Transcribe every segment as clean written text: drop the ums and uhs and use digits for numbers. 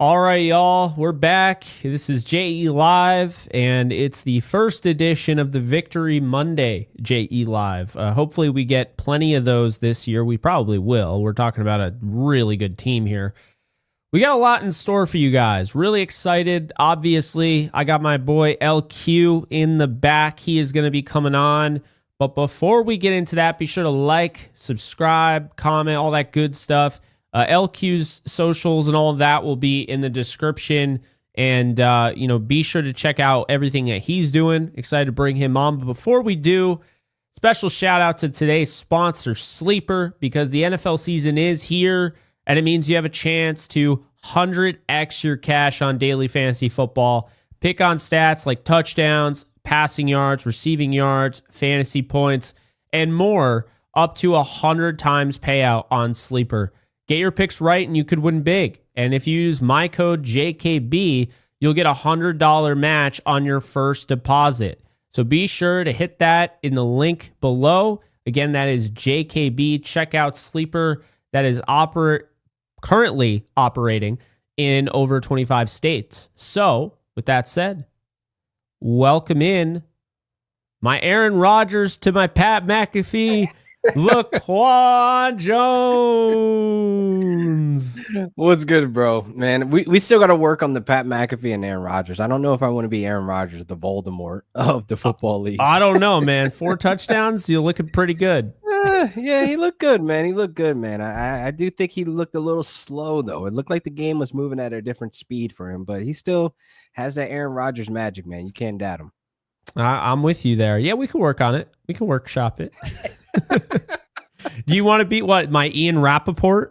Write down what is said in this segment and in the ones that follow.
All right, y'all, we're back. This is JE Live, and it's the first edition of the Victory Monday JE Live. Hopefully, we get plenty of those this year. We probably will. We're talking about a really good team here. We got a lot in store for you guys. Really excited. Obviously, I got my boy LQ in the back. He is going to be coming on. But before we get into that, be sure to like, subscribe, comment, all that good stuff. LQ's socials and all of that will be in the description. And, be sure to check out everything that he's doing. Excited to bring him on. But before we do, special shout out to today's sponsor, Sleeper, because the NFL season is here. And it means you have a chance to 100x your cash on daily fantasy football. Pick on stats like touchdowns, passing yards, receiving yards, fantasy points, and more, up to 100 times payout on Sleeper. Get your picks right and you could win big. And if you use my code JKB, you'll get a $100 match on your first deposit. So be sure to hit that in the link below. Again, that is JKB. Check out Sleeper. That is currently operating in over 25 states. So with that said, welcome in my Aaron Rodgers to my Pat McAfee, Laquan Jones. What's good, bro? Man, we still got to work on the Pat McAfee and Aaron Rodgers. I don't know if I want to be Aaron Rodgers, the Voldemort of the football league. I don't know, man. 4 touchdowns, you're looking pretty good. Yeah, he looked good, man. He looked good, man. I do think he looked a little slow, though. It looked like the game was moving at a different speed for him, but he still has that Aaron Rodgers magic, man. You can't doubt him. I'm with you there. Yeah, we can work on it. We can workshop it. Do you want to be my Ian Rappaport?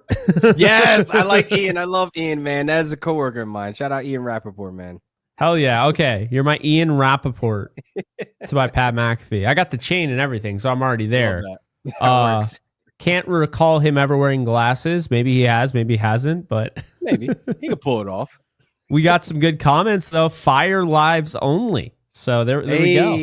Yes, I like Ian. I love Ian, man. That is a coworker of mine. Shout out Ian Rappaport, man. Hell yeah. Okay. You're my Ian Rappaport to my Pat McAfee. I got the chain and everything, so I'm already there. Can't recall him ever wearing glasses. Maybe he has, maybe he hasn't, but maybe he could pull it off. We got some good comments though. Fire lives only. So there we go.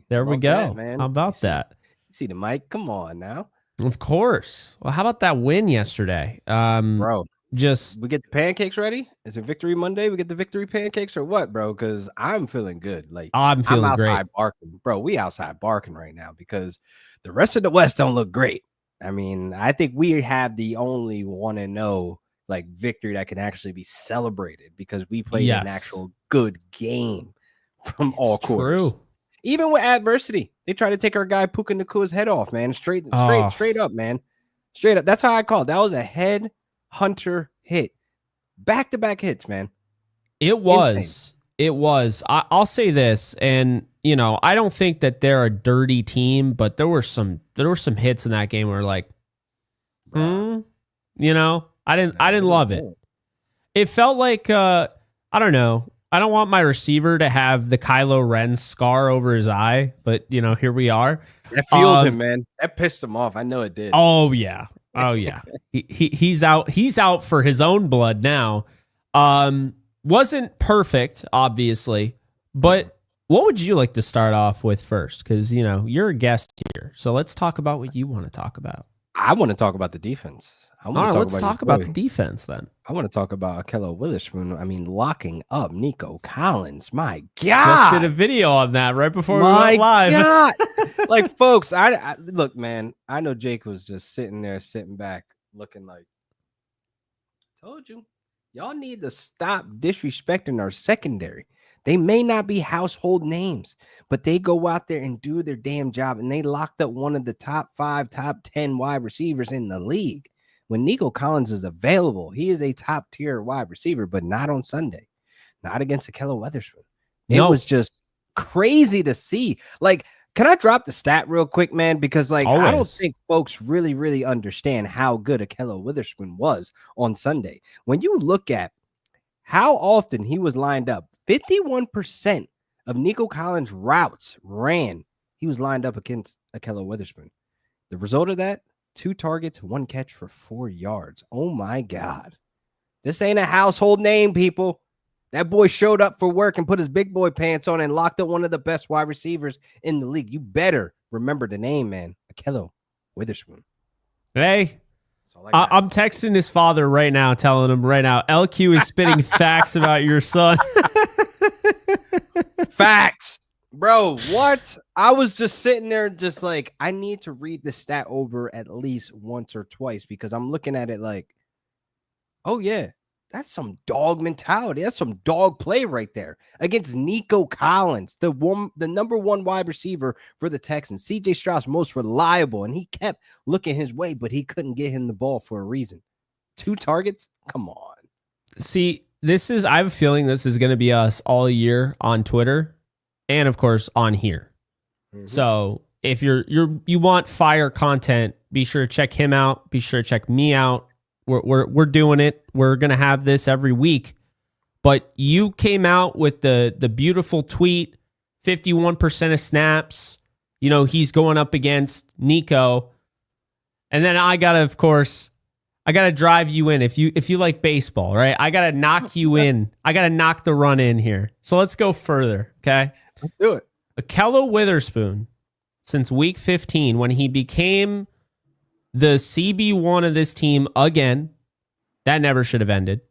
There we go. That, man. How about that? You see the mic? Come on now. Of course. Well, how about that win yesterday? Bro, we get the pancakes ready? Is it Victory Monday? We get the victory pancakes or what, bro? Because I'm feeling good. Like I'm feeling great. Barking. Bro, we outside barking right now because the rest of the West don't look great. I mean, I think we have the only 1-0 like victory that can actually be celebrated because we played an actual good game from all quarters. True. Even with adversity, they try to take our guy Puka Nacua's head off, man. Straight up, man. Straight up. That's how I call it. That was a head hunter hit. Back-to-back hits, man. It was. Insane. It was. I'll say this, and I don't think that they're a dirty team, but there were some hits in that game where like, I didn't love it. It felt like I don't know. I don't want my receiver to have the Kylo Ren scar over his eye, but here we are. That fueled him, man. That pissed him off. I know it did. Oh yeah. He's out. He's out for his own blood now. Wasn't perfect, obviously, but what would you like to start off with first? Because you're a guest here, so let's talk about what you want to talk about. I want to talk about the defense. Let's talk about the defense then. I want to talk about Ahkello Witherspoon. I mean, locking up Nico Collins. My God. Just did a video on that right before we went live. God. Like, folks, I look, man, I know Jake was just sitting back, looking like, told you, y'all need to stop disrespecting our secondary. They may not be household names, but they go out there and do their damn job, and they locked up one of the top 5, top 10 wide receivers in the league. When Nico Collins is available, he is a top tier wide receiver, but not on Sunday, not against Ahkello Witherspoon. It was just crazy to see. Like, can I drop the stat real quick, man? Because I don't think folks really, really understand how good Ahkello Witherspoon was on Sunday. When you look at how often he was lined up, 51% of Nico Collins' routes ran. He was lined up against Ahkello Witherspoon. The result of that, 2 targets, 1 catch for 4 yards. Oh, my God. This ain't a household name, people. That boy showed up for work and put his big boy pants on and locked up one of the best wide receivers in the league. You better remember the name, man. Ahkello Witherspoon. Hey, all I got. I'm texting his father right now, telling him right now, LQ is spitting facts about your son. Facts. Bro, what? I was just sitting there just like, I need to read the stat over at least once or twice because I'm looking at it like, oh, yeah, that's some dog mentality. That's some dog play right there against Nico Collins, the number one wide receiver for the Texans. CJ Stroud's most reliable, and he kept looking his way, but he couldn't get him the ball for a reason. 2 targets? Come on. See, I have a feeling this is going to be us all year on Twitter and, of course, on here. Mm-hmm. So if you want fire content, be sure to check him out. Be sure to check me out. We're doing it. We're going to have this every week. But you came out with the beautiful tweet, 51% of snaps. You know, he's going up against Nico. And then I got to drive you in. If you like baseball, right? I got to knock you in. I got to knock the run in here. So let's go further, okay? Let's do it. Ahkello Witherspoon, since week 15, when he became the CB1 of this team again, that never should have ended.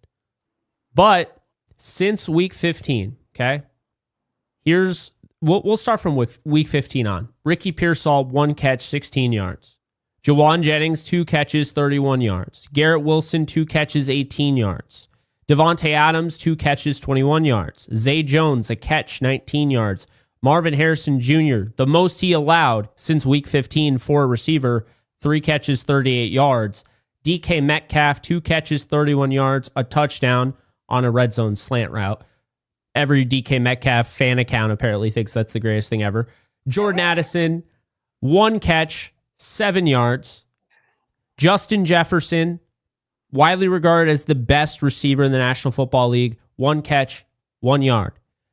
But since week 15, okay, we'll start from week 15 on. Ricky Pearsall, 1 catch, 16 yards. Jawan Jennings, 2 catches, 31 yards. Garrett Wilson, 2 catches, 18 yards. Devontae Adams, 2 catches, 21 yards. Zay Jones, a catch, 19 yards. Marvin Harrison Jr., the most he allowed since week 15 for a receiver, 3 catches, 38 yards. DK Metcalf, 2 catches, 31 yards, a touchdown on a red zone slant route. Every DK Metcalf fan account apparently thinks that's the greatest thing ever. Jordan Addison, 1 catch, 7 yards. Justin Jefferson, widely regarded as the best receiver in the National Football League, 1 catch, 1 yard.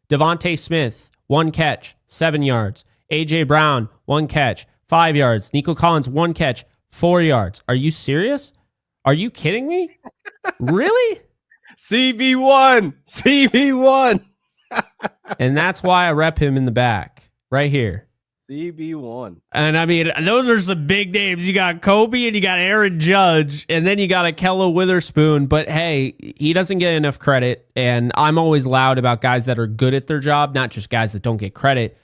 Devontae Smith, 1 catch, 7 yards. A.J. Brown, 1 catch, 5 yards. Nico Collins, 1 catch, 4 yards. Are you serious? Are you kidding me? Really? CB1. And that's why I rep him in the back, right here. CB1. And I mean, those are some big names. You got Kobe and you got Aaron Judge, and then you got Ahkello Witherspoon. But hey, he doesn't get enough credit. And I'm always loud about guys that are good at their job, not just guys that don't get credit.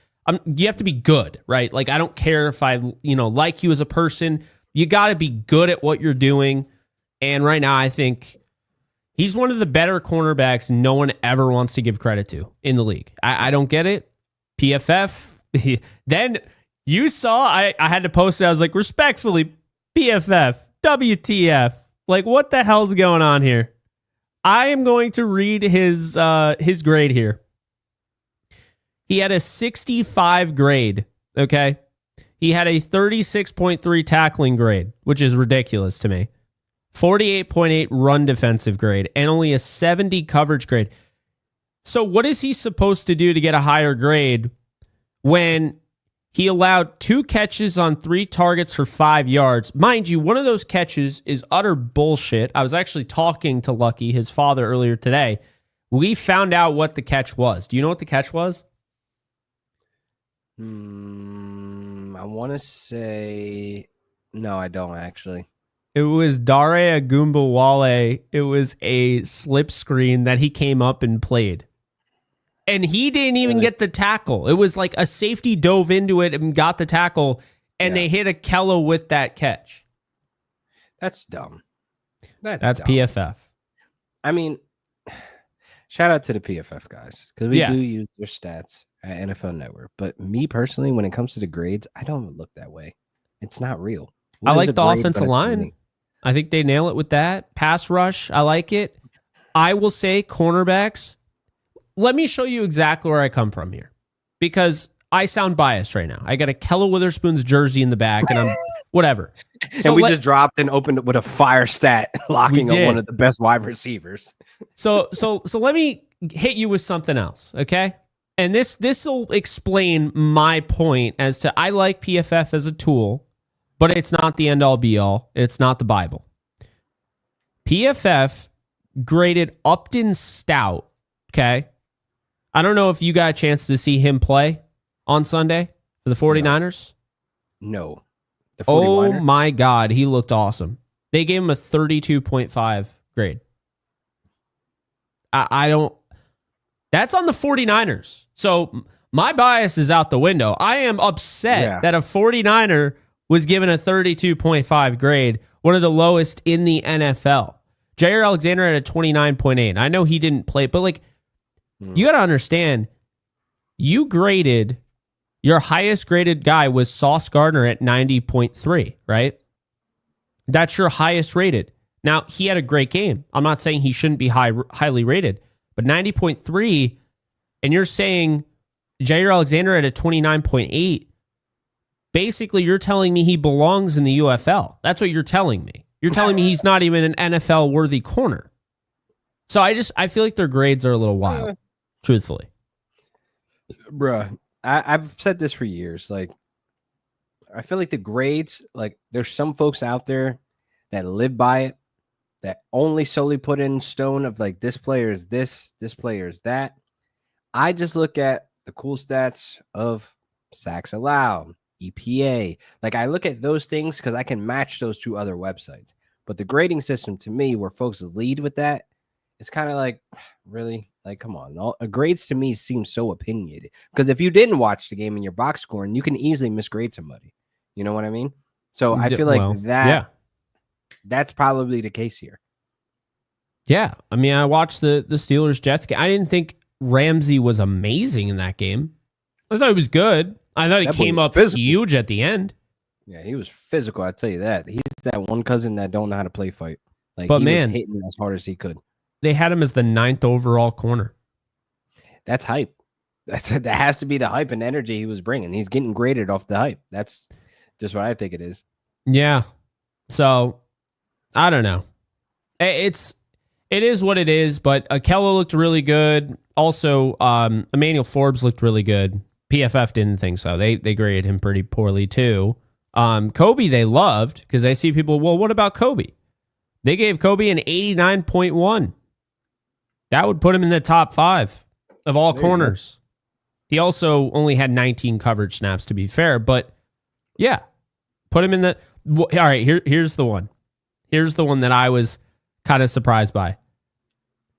You have to be good, right? Like, I don't care if I, like you as a person. You got to be good at what you're doing. And right now, I think he's one of the better cornerbacks no one ever wants to give credit to in the league. I don't get it. PFF. Then you saw, I had to post it. I was like, respectfully, PFF, WTF. Like, what the hell's going on here? I am going to read his grade here. He had a 65 grade, okay? He had a 36.3 tackling grade, which is ridiculous to me. 48.8 run defensive grade, and only a 70 coverage grade. So what is he supposed to do to get a higher grade when he allowed 2 catches on 3 targets for 5 yards? Mind you, one of those catches is utter bullshit. I was actually talking to Lucky, his father, earlier today. We found out what the catch was. Do you know what the catch was? I want to say... No, I don't, actually. It was Dare Agumbawale. It was a slip screen that he came up and played. And he didn't even get the tackle. It was like a safety dove into it and got the tackle, and they hit Ahkello with that catch. That's dumb. That's dumb. PFF. I mean, shout out to the PFF guys, because we do use their stats at NFL Network. But me personally, when it comes to the grades, I don't even look that way. It's not real. I like the offensive line. I think they nail it with that. Pass rush, I like it. I will say cornerbacks. Let me show you exactly where I come from here, because I sound biased right now. I got Ahkello Witherspoon's jersey in the back, and I'm whatever. So we just dropped and opened it with a fire stat, locking up one of the best wide receivers. So let me hit you with something else, okay? And this will explain my point as to I like PFF as a tool, but it's not the end all be all. It's not the Bible. PFF graded Upton Stout, okay? I don't know if you got a chance to see him play on Sunday for the 49ers. No. Oh my God, he looked awesome. They gave him a 32.5 grade. I don't. That's on the 49ers. So my bias is out the window. I am upset that a 49er was given a 32.5 grade, one of the lowest in the NFL. Jair Alexander had a 29.8. I know he didn't play, but like, you got to understand, you graded, your highest graded guy was Sauce Gardner at 90.3, right? That's your highest rated. Now, he had a great game. I'm not saying he shouldn't be highly rated, but 90.3, and you're saying Jair Alexander at a 29.8, basically you're telling me he belongs in the UFL. That's what you're telling me. You're telling me he's not even an NFL-worthy corner. So I feel like their grades are a little wild, truthfully. Bruh, I've said this for years. Like, I feel like the grades, like, there's some folks out there that live by it, that only solely put in stone of like, this player is this player is that. I just look at the cool stats of sacks allowed, EPA. Like, I look at those things because I can match those to other websites. But the grading system, to me, where folks lead with that, it's kind of like, really? Like, come on. Grades to me seem so opinionated. Because if you didn't watch the game in your box scoring, you can easily misgrade somebody. You know what I mean? So I feel like that's probably the case here. Yeah. I mean, I watched the Steelers-Jets game. I didn't think Ramsey was amazing in that game. I thought he was good. I thought he came up huge at the end. Yeah, he was physical, I tell you that. He's that one cousin that don't know how to play fight. Like, but he man, was hitting as hard as he could. They had him as the 9th overall corner. That's hype. That has to be the hype and energy he was bringing. He's getting graded off the hype. That's just what I think it is. Yeah. So, I don't know. It is what it is, but Ahkello looked really good. Also, Emmanuel Forbes looked really good. PFF didn't think so. They graded him pretty poorly too. Kobe they loved because I see people, well, what about Kobe? They gave Kobe an 89.1. That would put him in the top 5 of all corners. He also only had 19 coverage snaps, to be fair, but yeah, put him in the. All right, here's the one. Here's the one that I was kind of surprised by.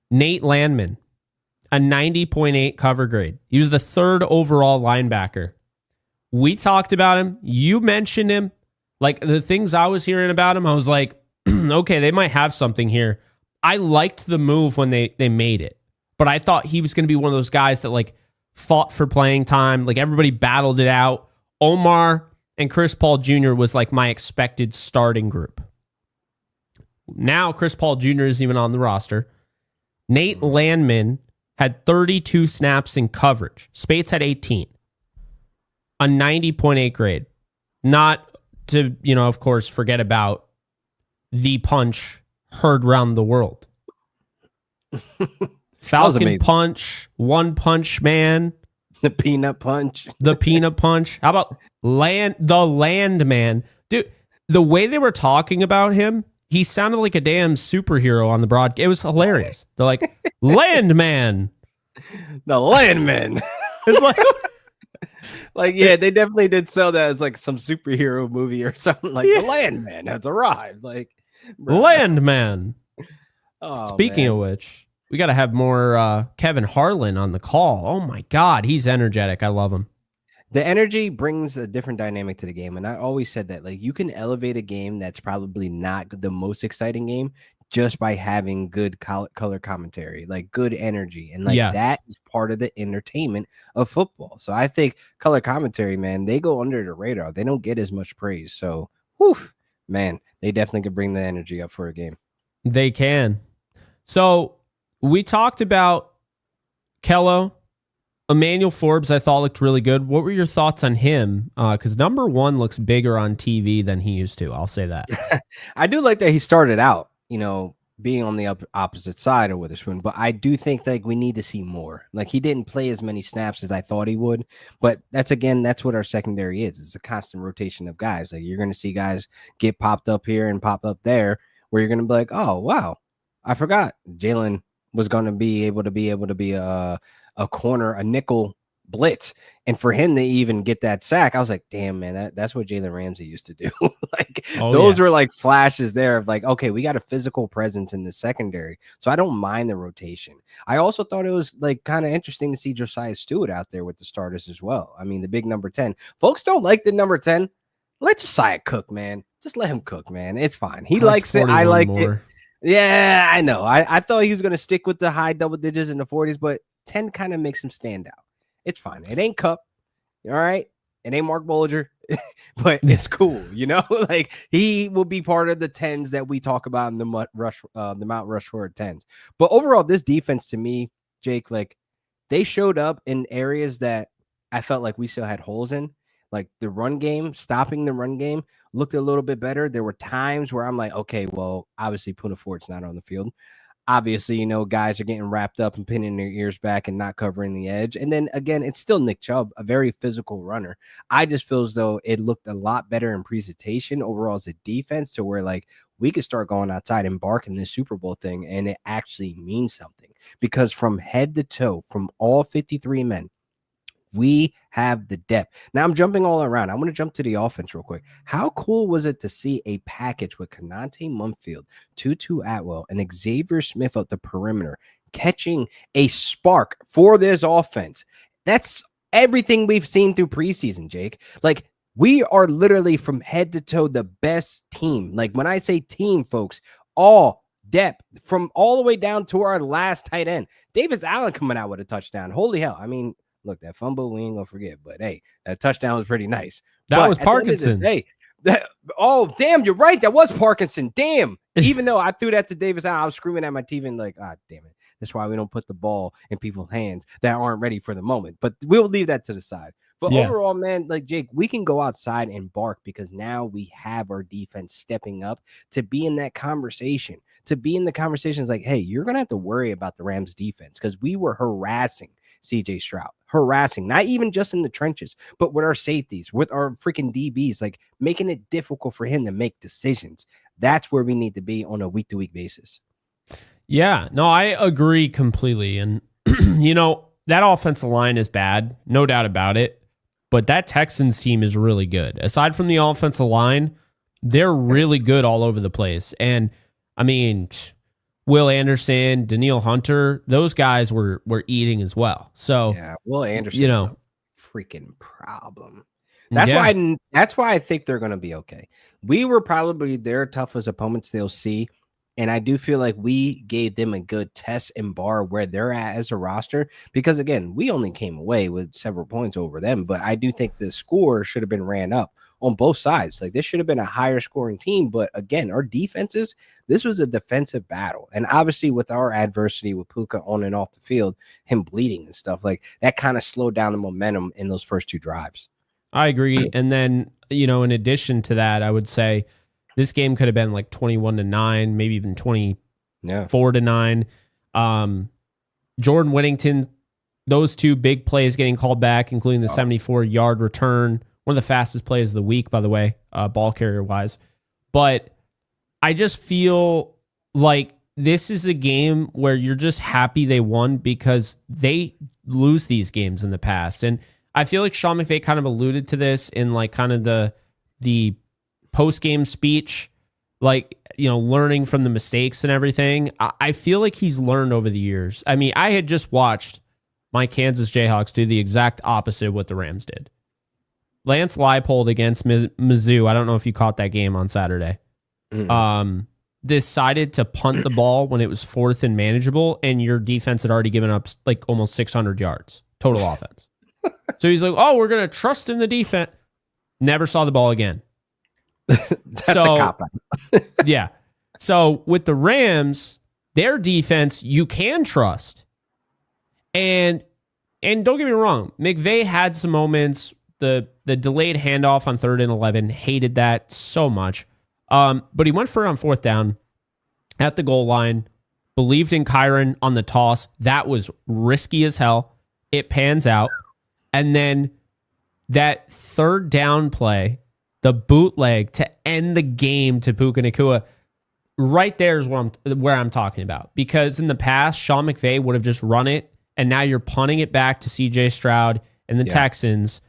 Nate Landman, a 90.8 cover grade. He was the 3rd overall linebacker. We talked about him. You mentioned him. Like, the things I was hearing about him, I was like, okay, they might have something here. I liked the move when they made it, but I thought he was going to be one of those guys that like fought for playing time. Like, everybody battled it out. Omar and Chris Paul Jr. was like my expected starting group. Now Chris Paul Jr. isn't even on the roster. Nate Landman had 32 snaps in coverage. Spates had 18. A 90.8 grade. Not to, of course, forget about the punch heard around the world. Falcon punch, One Punch Man. The peanut punch. The peanut punch. How about the Landman? Dude, the way they were talking about him, he sounded like a damn superhero on the broadcast. It was hilarious. They're like, Landman. The Landman. It's like, yeah, they definitely did sell that as like some superhero movie or something. Like, the Landman has arrived. Like, Landman. Oh, Speaking of which, we got to have more Kevin Harlan on the call. Oh my God, he's energetic. I love him. The energy brings a different dynamic to the game. And I always said that, like, you can elevate a game that's probably not the most exciting game just by having good color commentary, like good energy. And like that is part of the entertainment of football. So I think color commentary, man, they go under the radar. They don't get as much praise. So, man, they definitely could bring the energy up for a game. They can. So we talked about Kello. Emmanuel Forbes, I thought looked really good. What were your thoughts on him? Because number 1 looks bigger on TV than he used to. I'll say that. I do like that he started out, being on the opposite side of Witherspoon, but I do think like we need to see more. Like, he didn't play as many snaps as I thought he would, but that's what our secondary is. It's a constant rotation of guys. Like, you're going to see guys get popped up here and pop up there where you're going to be like, oh, wow, I forgot Jalen was going to be able to be a corner, a nickel blitz. And for him to even get that sack, I was like, damn, man, that's what Jalen Ramsey used to do. Like those were like flashes there of like, okay, we got a physical presence in the secondary. So I don't mind the rotation. I also thought it was like kind of interesting to see Josiah Stewart out there with the starters as well. I mean, the big number 10. Folks don't like the number 10. Let Josiah cook, man. Just let him cook, man. It's fine. He likes it. I like it. Yeah, I know. I thought he was going to stick with the high double digits in the 40s, but 10 kind of makes him stand out. It's fine. It ain't Cup. All right. It ain't Mark Bollinger, but it's cool. You know, like he will be part of the 10s that we talk about in the Mount Rushmore 10s. But overall, this defense to me, Jake, like they showed up in areas that I felt like we still had holes in. Like the run game, stopping the run game looked a little bit better. There were times where I'm like, okay, well, obviously Puka Nacua's not on the field. Obviously, you know, guys are getting wrapped up and pinning their ears back and not covering the edge. And then again, it's still Nick Chubb, a very physical runner. I just feel as though it looked a lot better in presentation overall as a defense to where like we could start going outside and barking this Super Bowl thing. And it actually means something because from head to toe, from all 53 men, we have the depth. Now I'm jumping all around. I want to jump to the offense real quick. How cool was it to see a package with Konate Mumfield, Tutu Atwell, and Xavier Smith at the perimeter, catching a spark for this offense? That's everything we've seen through preseason, Jake. Like we are literally from head to toe the best team. Like when I say team, folks, all depth from all the way down to our last tight end. Davis Allen coming out with a touchdown. Holy hell. I mean, look, that fumble, we ain't gonna forget. But hey, that touchdown was pretty nice. That was Parkinson. Hey, oh, damn, you're right. That was Parkinson. Damn. Even though I threw that to Davis Allen, I was screaming at my TV and like, damn it. That's why we don't put the ball in people's hands that aren't ready for the moment. But we'll leave that to the side. But overall, man, like Jake, we can go outside and bark because now we have our defense stepping up to be in that conversation. To be in the conversations like, hey, you're gonna have to worry about the Rams defense because we were harassing CJ Stroud, not even just in the trenches, but with our safeties, with our freaking DBs, like making it difficult for him to make decisions. That's where we need to be on a week-to-week basis. Yeah, no, I agree completely. And, you know, that offensive line is bad, no doubt about it. But that Texans team is really good. Aside from the offensive line, they're really good all over the place. And, I mean, Will Anderson, Danielle Hunter, those guys were eating as well. So yeah, Will Anderson, you know, freaking problem. That's why I think they're going to be okay. We were probably their toughest opponents they'll see. And I do feel like we gave them a good test and bar where they're at as a roster, because again, we only came away with several points over them. But I do think the score should have been ran up on both sides. Like this should have been a higher scoring team. But again, our defenses, this was a defensive battle. And obviously with our adversity with Puka on and off the field, him bleeding and stuff like that kind of slowed down the momentum in those first two drives. I agree. And then, you know, in addition to that, I would say this game could have been like 21-9, maybe even 24-9. Jordan Whittington, those two big plays getting called back, including the 74-yard return, one of the fastest plays of the week, by the way, ball carrier wise. But I just feel like this is a game where you're just happy they won because they lose these games in the past. And I feel like Sean McVay kind of alluded to this in like kind of the post-game speech, like, you know, learning from the mistakes and everything. I feel like he's learned over the years. I mean, I had just watched my Kansas Jayhawks do the exact opposite of what the Rams did. Lance Leipold against Mizzou, I don't know if you caught that game on Saturday, decided to punt the ball when it was fourth and manageable, and your defense had already given up like almost 600 yards total offense. So he's like, oh, we're going to trust in the defense. Never saw the ball again. That's a cop-out. Yeah. So with the Rams, their defense, you can trust. And don't get me wrong, McVay had some moments. The delayed handoff on 3rd and 11, hated that so much. But he went for it on 4th down at the goal line, believed in Kyron on the toss. That was risky as hell. It pans out. And then that 3rd down play, the bootleg to end the game to Puka Nacua, right there is where I'm talking about. Because in the past, Sean McVay would have just run it, and now you're punting it back to CJ Stroud, and the Texans.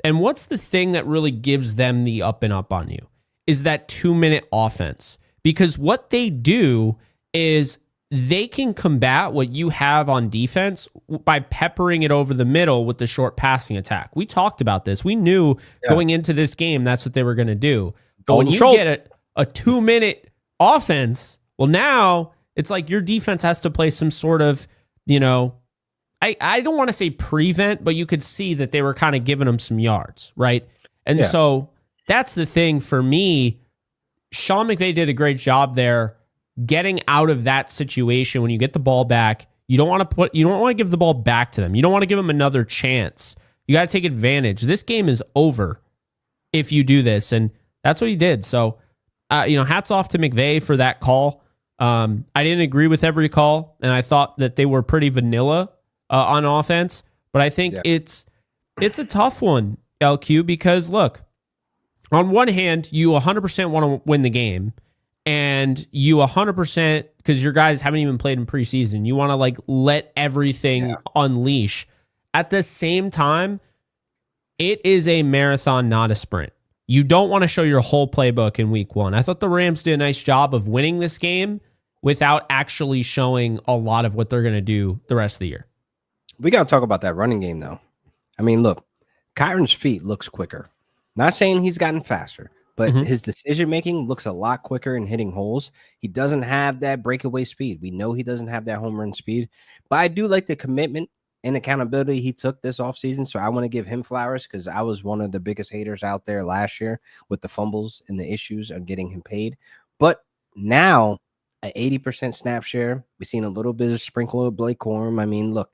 And what's the thing that really gives them the up and up on you is that 2-minute offense. Because what they do is they can combat what you have on defense by peppering it over the middle with the short passing attack. We talked about this. We knew going into this game that's what they were going to do. But when you get a 2-minute offense, well, now it's like your defense has to play some sort of, I don't want to say prevent, but you could see that they were kind of giving them some yards, right? And so that's the thing for me. Sean McVay did a great job there getting out of that situation. When you get the ball back, you don't want to give the ball back to them. You don't want to give them another chance. You got to take advantage. This game is over if you do this, and that's what he did. So, hats off to McVay for that call. I didn't agree with every call, and I thought that they were pretty vanilla on offense. But I think it's a tough one, LQ, because look, on one hand, you 100% want to win the game, and you 100%, because your guys haven't even played in preseason, you want to let everything unleash. At the same time, it is a marathon, not a sprint. You don't want to show your whole playbook in week one. I thought the Rams did a nice job of winning this game without actually showing a lot of what they're going to do the rest of the year. We got to talk about that running game, though. I mean, look, Kyron's feet looks quicker. Not saying he's gotten faster, but his decision-making looks a lot quicker in hitting holes. He doesn't have that breakaway speed. We know he doesn't have that home run speed, but I do like the commitment and accountability he took this offseason, so I want to give him flowers because I was one of the biggest haters out there last year with the fumbles and the issues of getting him paid. But now, at 80% snap share, we've seen a little bit of sprinkle of Blake Corum. I mean, look,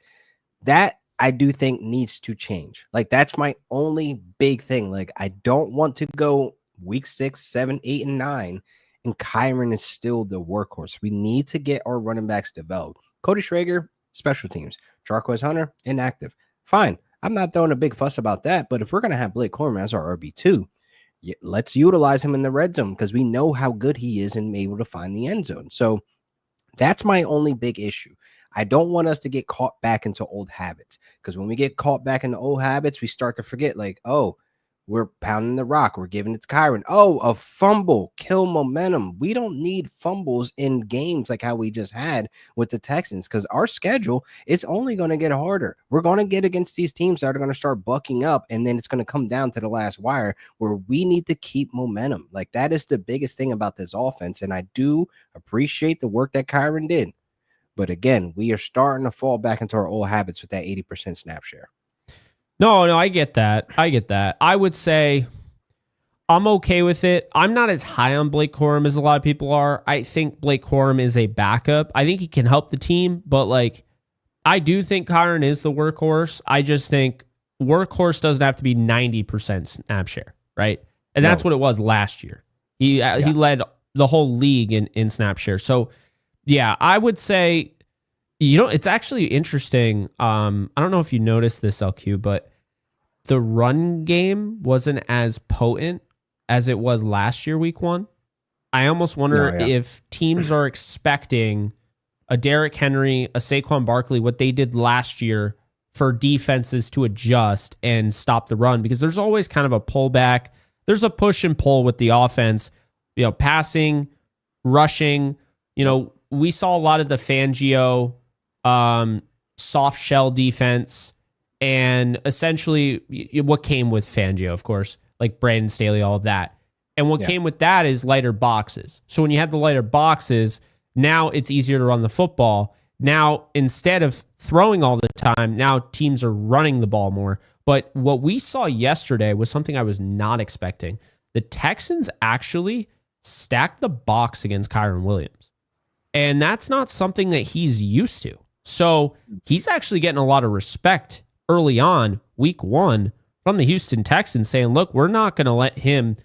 that I do think needs to change. That's my only big thing. I don't want to go week 6, 7, 8, and 9, and Kyron is still the workhorse. We need to get our running backs developed. Cody Schrager, special teams. Jarquez Hunter, inactive. Fine. I'm not throwing a big fuss about that, but if we're going to have Blake Corum as our RB2, let's utilize him in the red zone because we know how good he is and able to find the end zone. So that's my only big issue. I don't want us to get caught back into old habits because when we get caught back into old habits, we start to forget we're pounding the rock. We're giving it to Kyron. Oh, a fumble, kill momentum. We don't need fumbles in games like how we just had with the Texans because our schedule is only going to get harder. We're going to get against these teams that are going to start bucking up, and then it's going to come down to the last wire where we need to keep momentum. That is the biggest thing about this offense, and I do appreciate the work that Kyron did. But again, we are starting to fall back into our old habits with that 80% snap share. No, I get that. I would say I'm okay with it. I'm not as high on Blake Corum as a lot of people are. I think Blake Corum is a backup. I think he can help the team, but I do think Kyron is the workhorse. I just think workhorse doesn't have to be 90% snap share, right? And that's what it was last year. He led the whole league in snap share. So, yeah, I would say, it's actually interesting. I don't know if you noticed this, LQ, but the run game wasn't as potent as it was last year, week 1. I almost wonder if teams are expecting a Derrick Henry, a Saquon Barkley, what they did last year for defenses to adjust and stop the run, because there's always kind of a pullback. There's a push and pull with the offense, passing, rushing. We saw a lot of the Fangio soft shell defense, and essentially what came with Fangio, of course, like Brandon Staley, all of that. And what came with that is lighter boxes. So when you have the lighter boxes, now it's easier to run the football. Now, instead of throwing all the time, now teams are running the ball more. But what we saw yesterday was something I was not expecting. The Texans actually stacked the box against Kyron Williams. And that's not something that he's used to. So he's actually getting a lot of respect early on, week 1, from the Houston Texans, saying, look, we're not going to let him,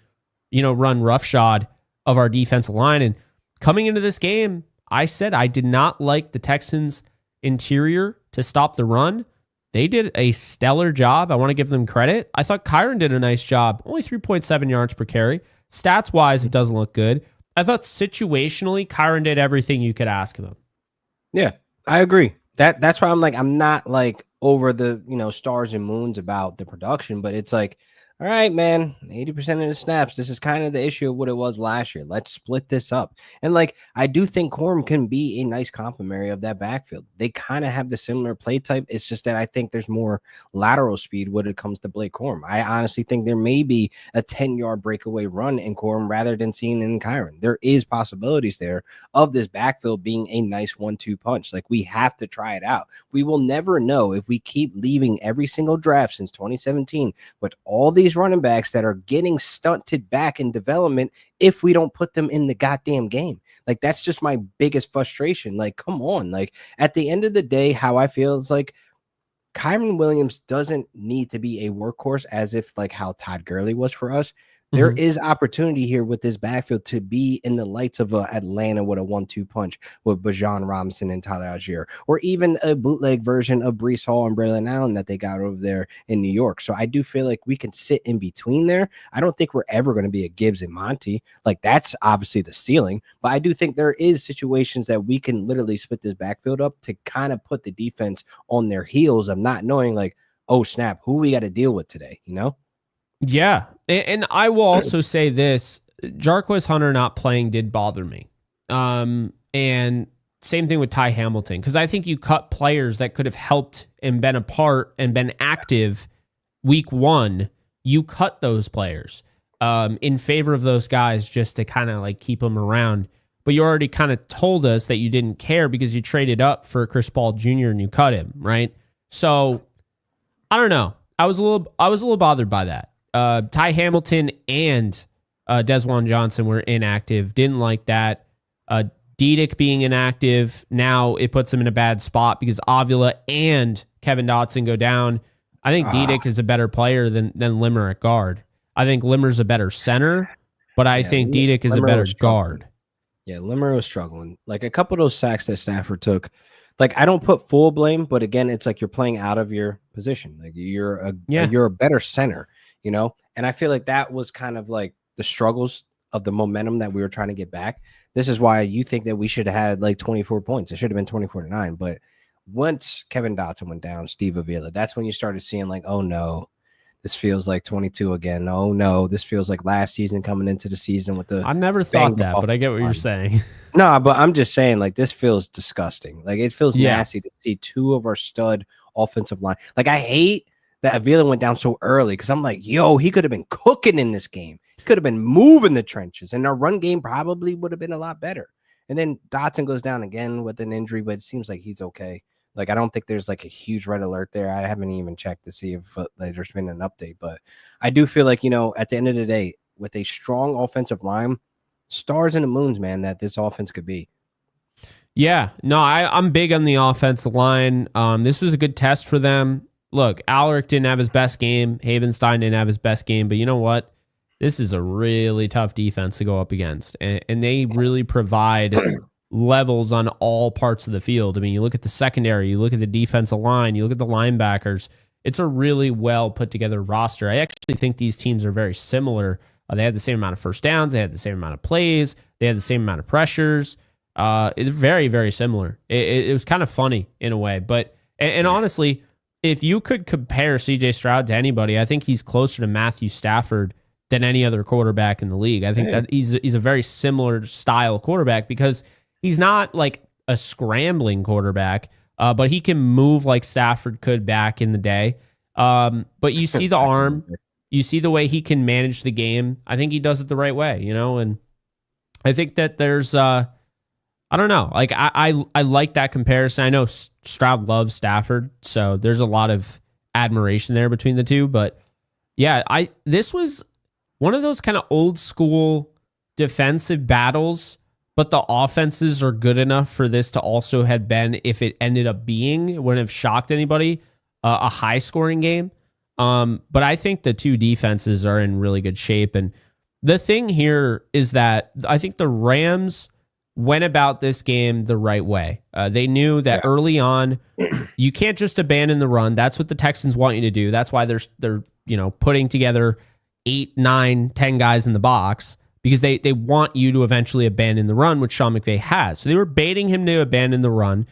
run roughshod of our defensive line. And coming into this game, I said I did not like the Texans' interior to stop the run. They did a stellar job. I want to give them credit. I thought Kyron did a nice job. Only 3.7 yards per carry. Stats-wise, it doesn't look good. I thought situationally, Kyron did everything you could ask of him. Yeah, I agree. That's why I'm like, I'm not like over the, stars and moons about the production, but it's like, all right, man, 80% of the snaps. This is kind of the issue of what it was last year. Let's split this up. And like, I do think Corum can be a nice complementary of that backfield. They kind of have the similar play type. It's just that I think there's more lateral speed when it comes to Blake Corum. I honestly think there may be a 10-yard breakaway run in Corum rather than seeing it in Kyron. There is possibilities there of this backfield being a nice 1-2 punch. Like, we have to try it out. We will never know if we keep leaving every single draft since 2017 with all these running backs that are getting stunted back in development if we don't put them in the goddamn game. Like, that's just my biggest frustration. Like, come on. Like, at the end of the day, how I feel is like Kyron Williams doesn't need to be a workhorse as if like how Todd Gurley was for us. There is opportunity here with this backfield to be in the lights of Atlanta with a 1-2 punch with Bijan Robinson and Tyler Algier, or even a bootleg version of Breece Hall and Braylon Allen that they got over there in New York. So I do feel like we can sit in between there. I don't think we're ever going to be a Gibbs and Monty. Like, that's obviously the ceiling, but I do think there is situations that we can literally split this backfield up to kind of put the defense on their heels of not knowing like, oh snap, who we got to deal with today, Yeah. And I will also say this, Jarquez Hunter not playing did bother me. And same thing with Ty Hamilton, because I think you cut players that could have helped and been a part and been active week one. You cut those players in favor of those guys just to kind of like keep them around. But you already kind of told us that you didn't care because you traded up for Chris Paul Jr. and you cut him, right? So I don't know. I was a little bothered by that. Ty Hamilton and Desjuan Johnson were inactive. Didn't like that. Dedick being inactive, now it puts him in a bad spot because Avila and Kevin Dotson go down. I think Dedick is a better player than Limmer at guard. I think Limmer's a better center, but I think Dedick is a better guard. Yeah, Limmer was struggling. Like, a couple of those sacks that Stafford took, like, I don't put full blame, but again, it's like you're playing out of your position. Like, you're a better center. And I feel like that was kind of like the struggles of the momentum that we were trying to get back. This is why you think that we should have had like 24 points. It should have been 24-9. But once Kevin Dotson went down, Steve Avila, that's when you started seeing like, oh no, this feels like 22 again. Oh no, this feels like last season coming into the season with the. I never thought that, but I get what you're saying. No, but I'm just saying, like, this feels disgusting. Like, it feels nasty to see two of our stud offensive line. Like, I hate that Avila went down so early because I'm like, yo, he could have been cooking in this game. He could have been moving the trenches, and our run game probably would have been a lot better. And then Dotson goes down again with an injury, but it seems like he's okay. Like, I don't think there's like a huge red alert there. I haven't even checked to see if there's been an update, but I do feel like, at the end of the day, with a strong offensive line, stars and the moons, man, that this offense could be. Yeah, no, I'm big on the offensive line. This was a good test for them. Look, Alaric didn't have his best game. Havenstein didn't have his best game. But you know what? This is a really tough defense to go up against. And they really provide levels on all parts of the field. I mean, you look at the secondary, you look at the defensive line, you look at the linebackers. It's a really well put together roster. I actually think these teams are very similar. They had the same amount of first downs. They had the same amount of plays. They had the same amount of pressures. It's very, very similar. It was kind of funny in a way. But and honestly, if you could compare C.J. Stroud to anybody, I think he's closer to Matthew Stafford than any other quarterback in the league. I think that he's a very similar style quarterback because he's not like a scrambling quarterback, but he can move like Stafford could back in the day. But you see the arm, you see the way he can manage the game. I think he does it the right way, and I think that there's I don't know. Like I like that comparison. I know Stroud loves Stafford, so there's a lot of admiration there between the two. But yeah, this was one of those kind of old school defensive battles, but the offenses are good enough for this to also have been, if it ended up being, it wouldn't have shocked anybody, a high scoring game. But I think the two defenses are in really good shape. And the thing here is that I think the Rams went about this game the right way. They knew that early on, you can't just abandon the run. That's what the Texans want you to do. That's why they're putting together 8, 9, 10 guys in the box because they want you to eventually abandon the run, which Sean McVay has. So they were baiting him to abandon the run.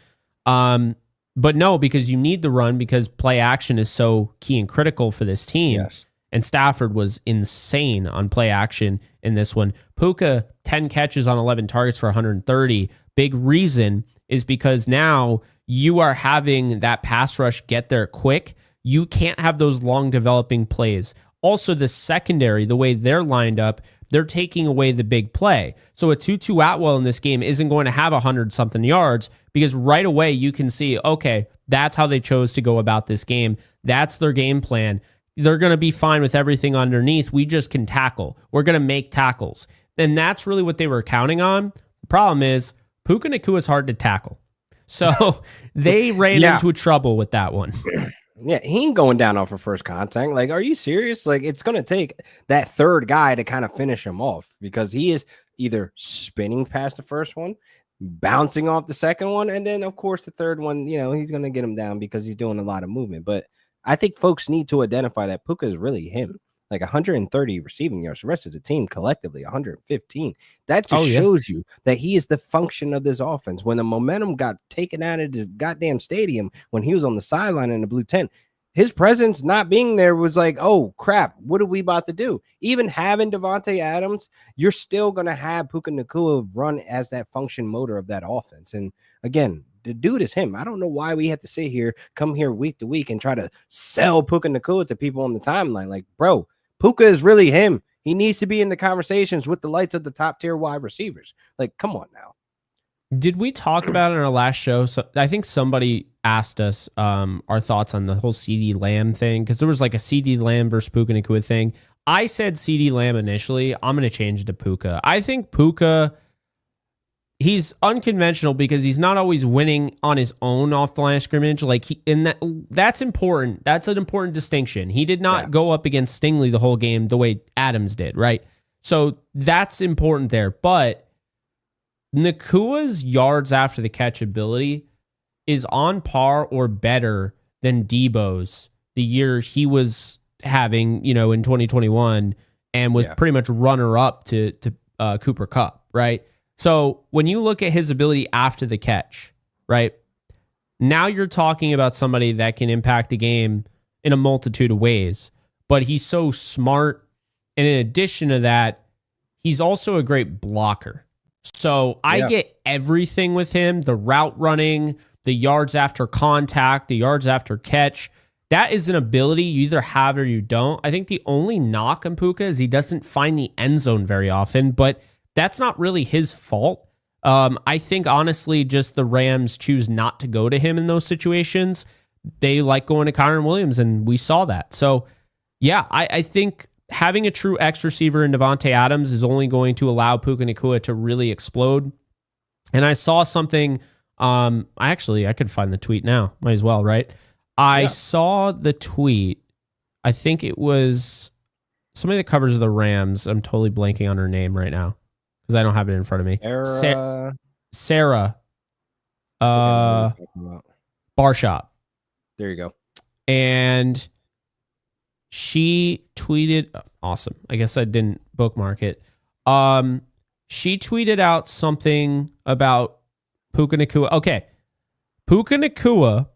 But no, because you need the run because play action is so key and critical for this team. Yes. And Stafford was insane on play action in this one. Puka, 10 catches on 11 targets for 130. Big reason is because now you are having that pass rush get there quick. You can't have those long developing plays. Also, the secondary, the way they're lined up, they're taking away the big play. So a Tutu Atwell in this game isn't going to have 100-something yards because right away you can see, okay, that's how they chose to go about this game. That's their game plan. They're going to be fine with everything underneath. We just can tackle. We're going to make tackles. And that's really what they were counting on. The problem is Puka Nacua is hard to tackle. So they ran into trouble with that one. Yeah, he ain't going down off of first contact. Like, are you serious? Like, it's going to take that third guy to kind of finish him off because he is either spinning past the first one, bouncing off the second one, and then, of course, the third one, he's going to get him down because he's doing a lot of movement. But I think folks need to identify that Puka is really him. Like 130 receiving yards. The rest of the team collectively 115. That just shows you that he is the function of this offense. When the momentum got taken out of the goddamn stadium, when he was on the sideline in the blue tent, his presence not being there was like, oh crap, what are we about to do? Even having Davante Adams, you're still gonna have Puka Nacua run as that function motor of that offense. And again, the dude is him. I don't know why we have to come here week to week and try to sell Puka Nacua to people on the timeline. Like, bro, Puka is really him. He needs to be in the conversations with the lights of the top tier wide receivers. Like, come on now. Did we talk about it in our last show? So I think somebody asked us our thoughts on the whole CD Lamb thing because there was like a CD Lamb versus Puka Nacua thing. I said CD Lamb initially. I'm going to change it to Puka. I think Puka, he's unconventional because he's not always winning on his own off the line of scrimmage. Like that's important. That's an important distinction. He did not go up against Stingley the whole game the way Adams did, right? So that's important there. But Nakua's yards after the catch ability is on par or better than Debo's the year he was having, in 2021 and was pretty much runner up to Cooper Kupp, right? So when you look at his ability after the catch, right, now you're talking about somebody that can impact the game in a multitude of ways, but he's so smart. And in addition to that, he's also a great blocker. So I get everything with him, the route running, the yards after contact, the yards after catch. That is an ability you either have or you don't. I think the only knock on Puka is he doesn't find the end zone very often, but that's not really his fault. I think, honestly, just the Rams choose not to go to him in those situations. They like going to Kyren Williams, and we saw that. So, yeah, I think having a true X receiver in Davante Adams is only going to allow Puka Nacua to really explode. And I saw something. I could find the tweet now. Might as well, right? I saw the tweet. I think it was somebody that covers the Rams. I'm totally blanking on her name right now because I don't have it in front of me. Sarah Barshop. There you go. And she tweeted, awesome. I guess I didn't bookmark it. She tweeted out something about Puka Nacua. Okay. Puka Nacua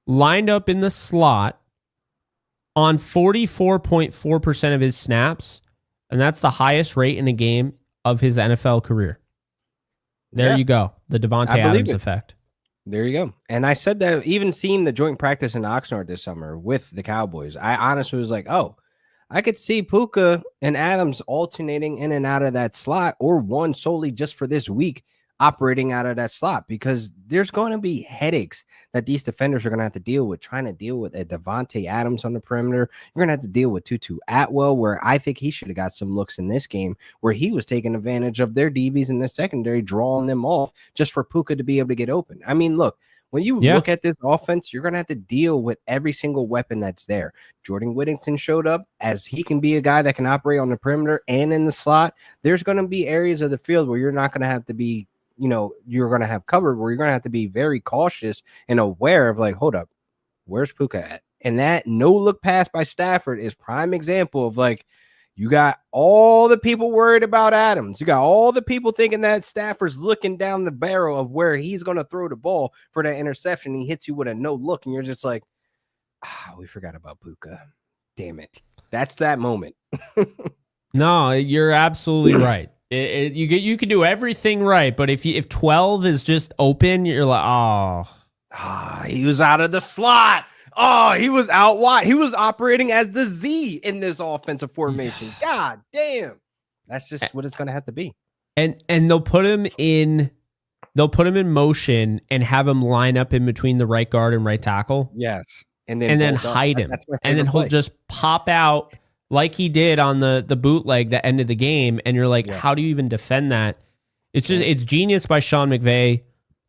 lined up in the slot on 44.4% of his snaps, and that's the highest rate in a game of his NFL career. There you go. The Davante Adams effect. There you go. And I said that even seeing the joint practice in Oxnard this summer with the Cowboys, I honestly was like, oh, I could see Puka and Adams alternating in and out of that slot, or one solely just for this week operating out of that slot, because there's going to be headaches that these defenders are going to have to deal with, trying to deal with a Davante Adams on the perimeter. You're going to have to deal with Tutu Atwell, where I think he should have got some looks in this game where he was taking advantage of their DBs in the secondary, drawing them off just for Puka to be able to get open. I mean, look, when you look at this offense, you're going to have to deal with every single weapon that's there. Jordan Whittington showed up as he can be a guy that can operate on the perimeter and in the slot. There's going to be areas of the field where you're not going to have to be, you're going to have covered, where you're going to have to be very cautious and aware of, like, hold up, where's Puka at? And that no look pass by Stafford is prime example of, like, You got all the people worried about Adams. You got all the people thinking that Stafford's looking down the barrel of where he's going to throw the ball for that interception. He hits you with a no look, and you're just like, we forgot about Puka. Damn it. That's that moment. No, you're absolutely right. You can do everything right, but if 12 is just open, you're like, he was out of the slot. Oh, he was out wide. He was operating as the Z in this offensive formation. God damn. That's just what it's going to have to be. And they'll put him in motion and have him line up in between the right guard and right tackle. Yes. And then hide him. And then he'll just pop out like he did on the bootleg that ended the game. And you're like, how do you even defend that? It's genius by Sean McVay.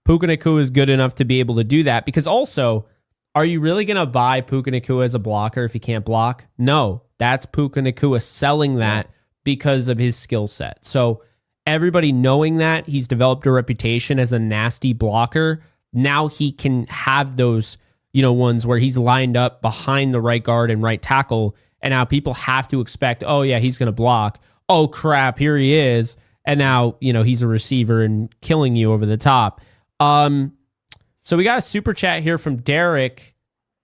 Puka Nacua is good enough to be able to do that, because also, are you really going to buy Puka Nacua as a blocker if he can't block? No, that's Puka Nacua selling that because of his skill set. So everybody knowing that he's developed a reputation as a nasty blocker, now he can have those, ones where he's lined up behind the right guard and right tackle, and now people have to expect, oh yeah, he's going to block. Oh crap, here he is. And now, he's a receiver and killing you over the top. So we got a super chat here from Derek.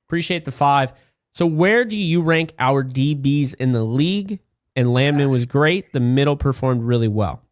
Appreciate the 5. So where do you rank our DBs in the league? And Landman was great. The middle performed really well.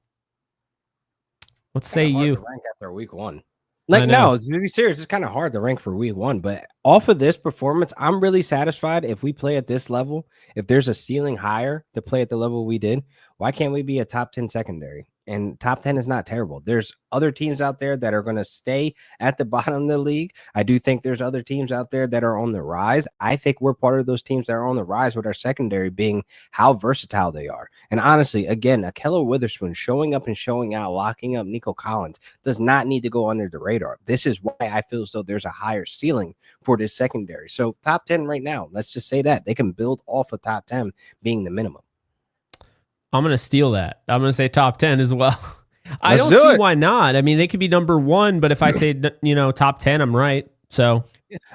What say you? Rank after week 1. No, to be serious, it's kind of hard to rank for week 1. But off of this performance, I'm really satisfied. If we play at this level, if there's a ceiling higher to play at the level we did, why can't we be a top 10 secondary? And top 10 is not terrible. There's other teams out there that are going to stay at the bottom of the league. I do think there's other teams out there that are on the rise. I think we're part of those teams that are on the rise, with our secondary being how versatile they are. And honestly, again, Ahkello Witherspoon showing up and showing out, locking up Nico Collins does not need to go under the radar. This is why I feel as though there's a higher ceiling for this secondary. So top 10 right now, let's just say that they can build off of top 10 being the minimum. I'm going to steal that. I'm going to say top 10 as well. I don't see why not. I mean, they could be number 1, but if I say, top 10, I'm right. So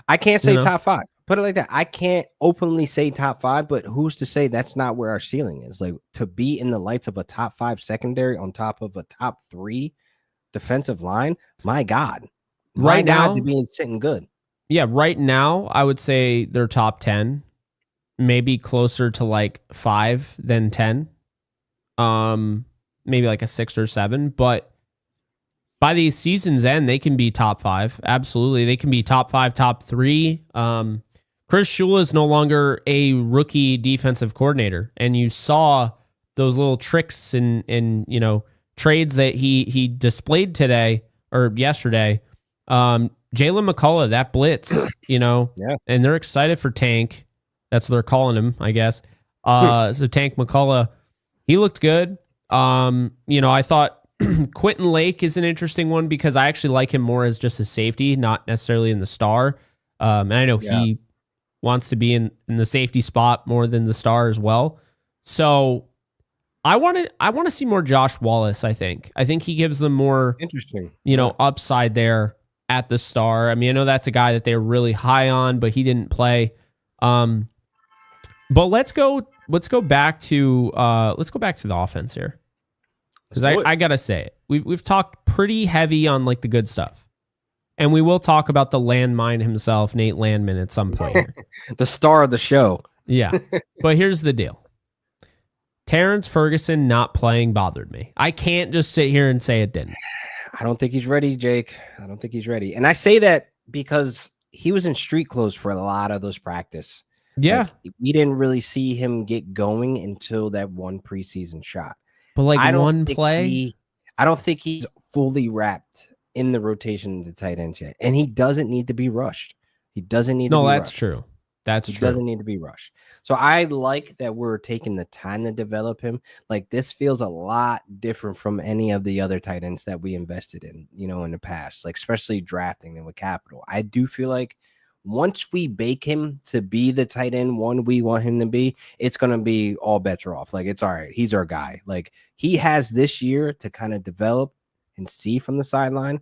I can't say top 5. Put it like that. I can't openly say top 5, but who's to say that's not where our ceiling is? Like, to be in the lights of a top 5 secondary on top of a top 3 defensive line. My God, right now to be sitting good. Yeah. Right now, I would say they're top 10, maybe closer to like 5 than 10. Maybe like a 6 or 7, but by the season's end, they can be top 5. Absolutely. They can be top 5, top 3. Chris Shula is no longer a rookie defensive coordinator, and you saw those little tricks and trades that he displayed today or yesterday. Jalen McCullough, that blitz, and they're excited for Tank. That's what they're calling him, I guess. So Tank McCullough, he looked good. I thought Quentin Lake is an interesting one because I actually like him more as just a safety, not necessarily in the star. And I know he wants to be in the safety spot more than the star as well. So I want to see more Josh Wallace. I think he gives them more interesting, upside there at the star. I mean, I know that's a guy that they're really high on, but he didn't play. But let's go back to the offense here, because I gotta say it. We've talked pretty heavy on like the good stuff, and we will talk about the landmine himself, Nate Landman, at some point here. The star of the show. Yeah, but here's the deal: Terrence Ferguson not playing bothered me. I can't just sit here and say it didn't. I don't think he's ready, Jake. I don't think he's ready, and I say that because he was in street clothes for a lot of those practice. Yeah. We didn't really see him get going until that one preseason shot. But one play? I don't think he's fully wrapped in the rotation of the tight ends yet. And he doesn't need to be rushed. He doesn't need to be rushed. No, that's true. He doesn't need to be rushed. So I like that we're taking the time to develop him. Like, this feels a lot different from any of the other tight ends that we invested in, in the past, like especially drafting and with capital. I do feel like once we bake him to be the tight end one we want him to be, it's going to be all bets are off. Like, it's all right. He's our guy. Like, he has this year to kind of develop and see from the sideline.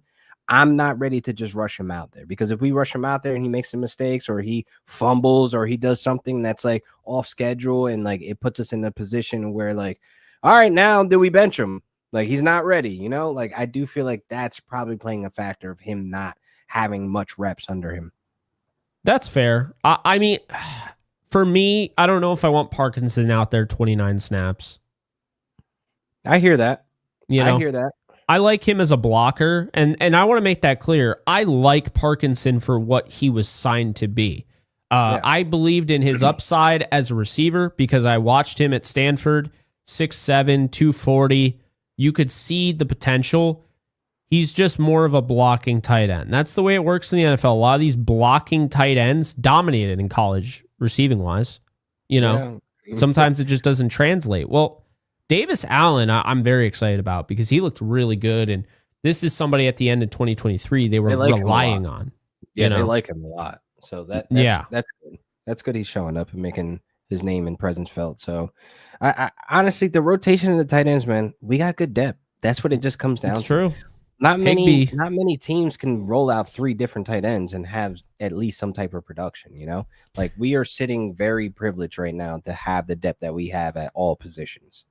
I'm not ready to just rush him out there, because if we rush him out there and he makes some mistakes or he fumbles or he does something that's like off schedule and like it puts us in a position where like, all right, now do we bench him? Like he's not ready, you know? Like I do feel like that's probably playing a factor of him not having much reps under him. That's fair. I mean, for me, I don't know if I want Parkinson out there 29 snaps. I hear that. I hear that. I like him as a blocker, and I want to make that clear. I like Parkinson for what he was signed to be. I believed in his upside as a receiver because I watched him at Stanford, 6'7", 240. You could see the potential. He's just more of a blocking tight end. That's the way it works in the NFL. A lot of these blocking tight ends dominated in college receiving-wise. You know, sometimes it just doesn't translate. Well, Davis Allen, I'm very excited about because he looked really good, and this is somebody at the end of 2023 they were relying on. Yeah, they like him a lot. So that's good. That's good. He's showing up and making his name and presence felt. So, I honestly, the rotation of the tight ends, man, we got good depth. That's what it just comes down to. It's true. Not many teams can roll out 3 different tight ends and have at least some type of production. You know, like we are sitting very privileged right now to have the depth that we have at all positions.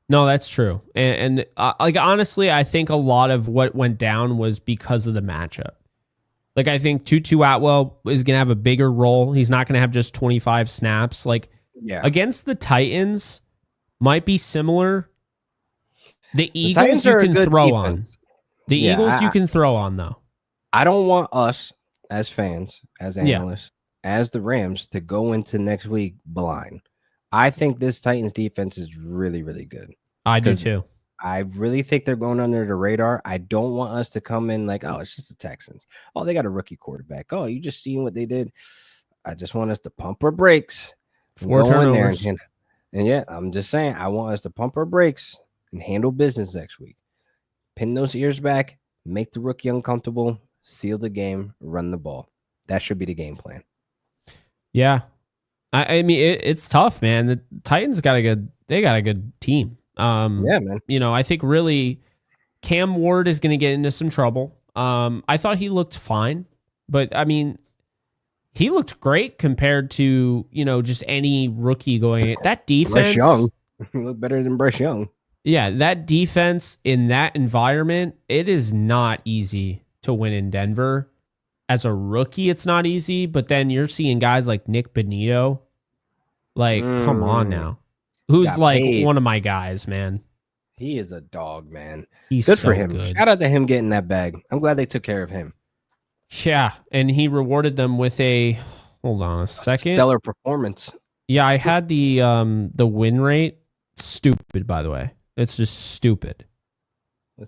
No, that's true. And like, honestly, I think a lot of what went down was because of the matchup. Like, I think Tutu Atwell is going to have a bigger role. He's not going to have just 25 snaps. Like, against the Titans might be similar. The Eagles you can throw on. The Eagles you can throw on, though. I don't want us as fans, as analysts, as the Rams to go into next week blind. I think this Titans defense is really, really good. I do too. I really think they're going under the radar. I don't want us to come in like, oh, it's just the Texans. Oh, they got a rookie quarterback. Oh, you just seen what they did. I just want us to pump our brakes. 4 turnovers. And yeah, I'm just saying, I want us to pump our brakes and handle business next week. Pin those ears back, make the rookie uncomfortable, seal the game, run the ball. That should be the game plan. Yeah. I mean, it's tough, man. The Titans got a good team. Yeah, man. You know, I think really Cam Ward is going to get into some trouble. I thought he looked fine, but I mean, he looked great compared to, you know, just any rookie going. That defense, Bryce Young, he looked better than Bryce Young. Yeah, that defense in that environment, it is not easy to win in Denver. As a rookie, it's not easy, but then you're seeing guys like Nick Bonito. Like, come on now. Who's like one of my guys, man. He is a dog, man. He's good so for him. Good. Shout out to him getting that bag. I'm glad they took care of him. Yeah, and he rewarded them with hold on a second. Stellar performance. Yeah, I had the win rate. Stupid, by the way. It's just stupid.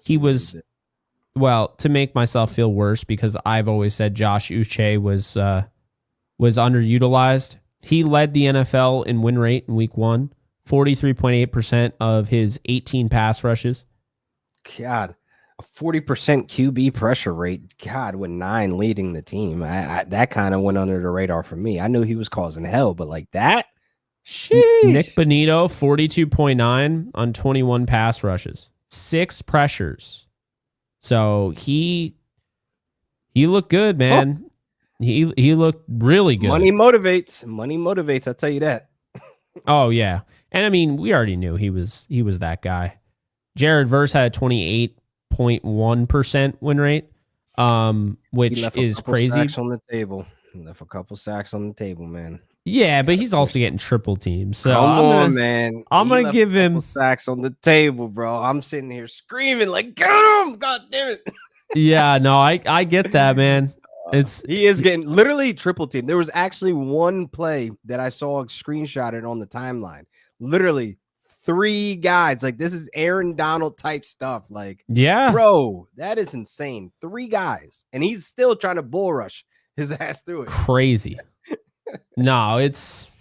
He was... Well, to make myself feel worse, because I've always said Josh Uche was underutilized. He led the NFL in win rate in week 1, 43.8% of his 18 pass rushes. God, a 40% QB pressure rate. God, with 9 leading the team. That kind of went under the radar for me. I knew he was causing hell, but like that? Sheesh. Nick Bonito, 42.9 on 21 pass rushes. 6 pressures. So he looked good, man. Oh. He looked really good. Money motivates. I'll tell you that. Oh yeah, and I mean we already knew he was that guy. Jared Verse had a 28.1% win rate, which is crazy. Sacks on the table. He left a couple sacks on the table, man. Yeah, but he's also getting triple teams. So man. I'm gonna give him sacks on the table, bro. I'm sitting here screaming like, "Get him! God damn it!" Yeah, no, I get that, man. He is getting literally triple team. There was actually one play that I saw screenshotted on the timeline. Literally 3 guys. Like this is Aaron Donald type stuff. Like, yeah, bro, that is insane. 3 guys, and he's still trying to bull rush his ass through it. Crazy. No, it's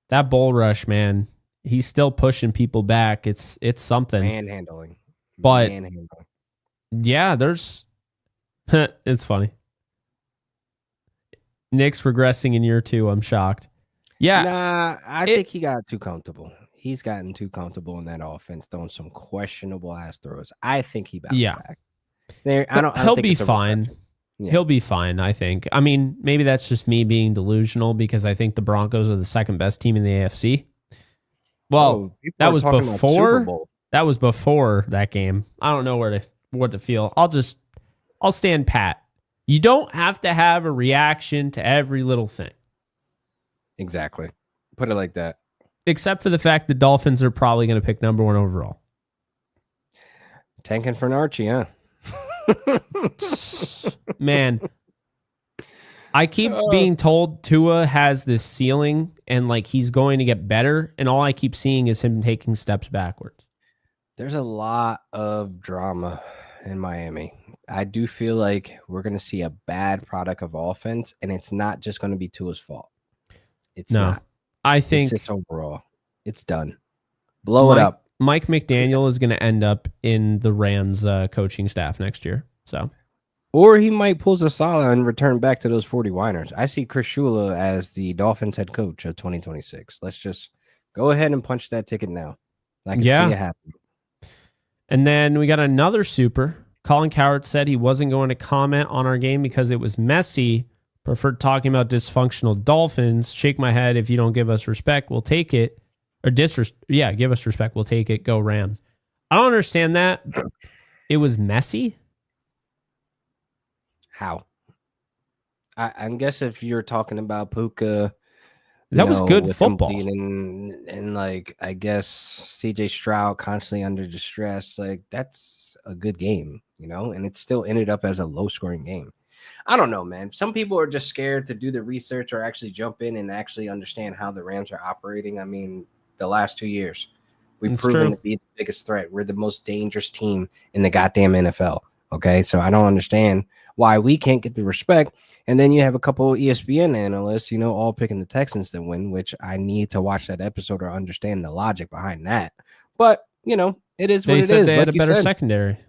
that bull rush, man. He's still pushing people back. It's something. Manhandling. But yeah, there's it's funny. Nick's regressing in year 2. I'm shocked. Yeah. Nah, I think he got too comfortable. He's gotten too comfortable in that offense, throwing some questionable ass throws. I think he bounced back. I don't He'll think be it's a fine. regression. Yeah. He'll be fine, I think. I mean, maybe that's just me being delusional because I think the Broncos are the second best team in the AFC. Well, People that are was talking about Super before. Bowl. That was before that game. I don't know what to feel. I'll stand pat. You don't have to have a reaction to every little thing. Exactly. Put it like that. Except for the fact the Dolphins are probably going to pick number 1 overall. Tanking for an Archie, huh? Man, I keep being told Tua has this ceiling and like he's going to get better, and all I keep seeing is him taking steps backwards. There's a lot of drama in Miami. I do feel like we're going to see a bad product of offense, and it's not just going to be Tua's fault. It's not. I think it's just overall, it's done. Blow it up. Mike McDaniel is going to end up in the Rams coaching staff next year. So, or he might pull Zasala and return back to those 40 whiners. I see Chris Shula as the Dolphins head coach of 2026. Let's just go ahead and punch that ticket now. I can see it happen. And then we got another super. Colin Coward said he wasn't going to comment on our game because it was messy. Preferred talking about dysfunctional Dolphins. Shake my head. If you don't give us respect, we'll take it. Or give us respect. We'll take it. Go Rams. I don't understand that. It was messy. How? I guess if you're talking about Puka, that was good football. And like, I guess CJ Stroud constantly under distress. Like, that's a good game, and it still ended up as a low scoring game. I don't know, man. Some people are just scared to do the research or actually jump in and actually understand how the Rams are operating. I mean, the last 2 years, we've proven to be the biggest threat. We're the most dangerous team in the goddamn NFL. Okay, so I don't understand why we can't get the respect. And then you have a couple of ESPN analysts, all picking the Texans to win, which I need to watch that episode or understand the logic behind that. But, it is what it is. They said they had a better secondary.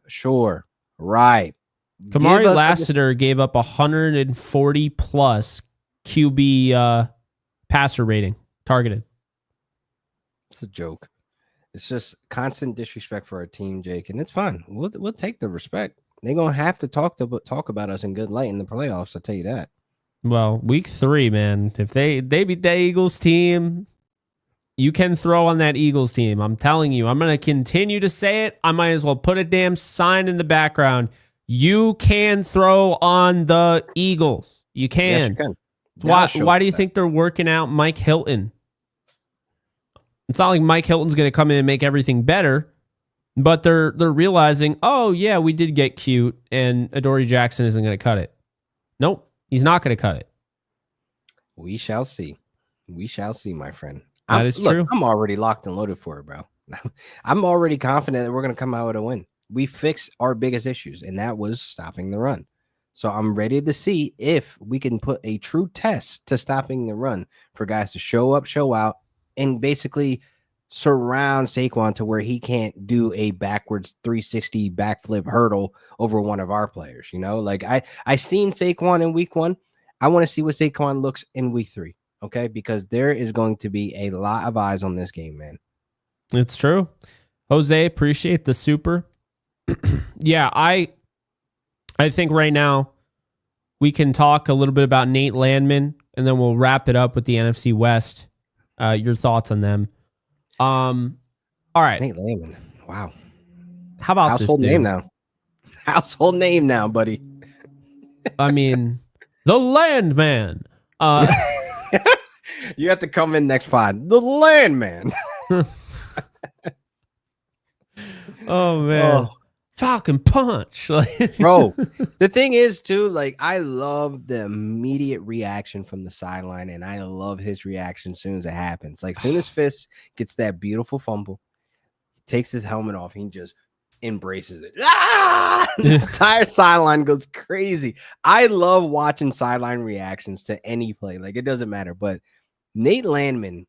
Sure. Right. Kamari Lassiter gave up 140 plus QB passer rating targeted. It's a joke. It's just constant disrespect for our team, Jake, and it's fine. We'll take the respect. They're gonna have to talk about us in good light in the playoffs. I'll tell you that. Well, week 3, man. If they beat the Eagles team, you can throw on that Eagles team. I'm telling you. I'm gonna continue to say it. I might as well put a damn sign in the background. You can throw on the Eagles. You can. Yes, you can. Why do you think they're working out Mike Hilton? It's not like Mike Hilton's going to come in and make everything better, but they're realizing, oh, yeah, we did get cute, and Adoree Jackson isn't going to cut it. Nope, he's not going to cut it. We shall see. We shall see, my friend. That is true. I'm already locked and loaded for it, bro. I'm already confident that we're going to come out with a win. We fixed our biggest issues, and that was stopping the run. So I'm ready to see if we can put a true test to stopping the run for guys to show up, show out, and basically surround Saquon to where he can't do a backwards 360 backflip hurdle over one of our players. Like I seen Saquon in week 1. I want to see what Saquon looks in week 3. Okay, because there is going to be a lot of eyes on this game, man. It's true. Jose, appreciate the super. Yeah, I think right now we can talk a little bit about Nate Landman, and then we'll wrap it up with the NFC West. Your thoughts on them? All right, Nate Landman. Wow. How about household this name now? Household name now, buddy. I mean, the Landman. You have to come in next pod. The Landman. Oh man. Falcon punch. Bro, the thing is too, like, I love the immediate reaction from the sideline, and I love his reaction as soon as it happens. Like, soon as Fist gets that beautiful fumble, he takes his helmet off, he just embraces it. The entire sideline goes crazy. I love watching sideline reactions to any play. Like, it doesn't matter. But Nate Landman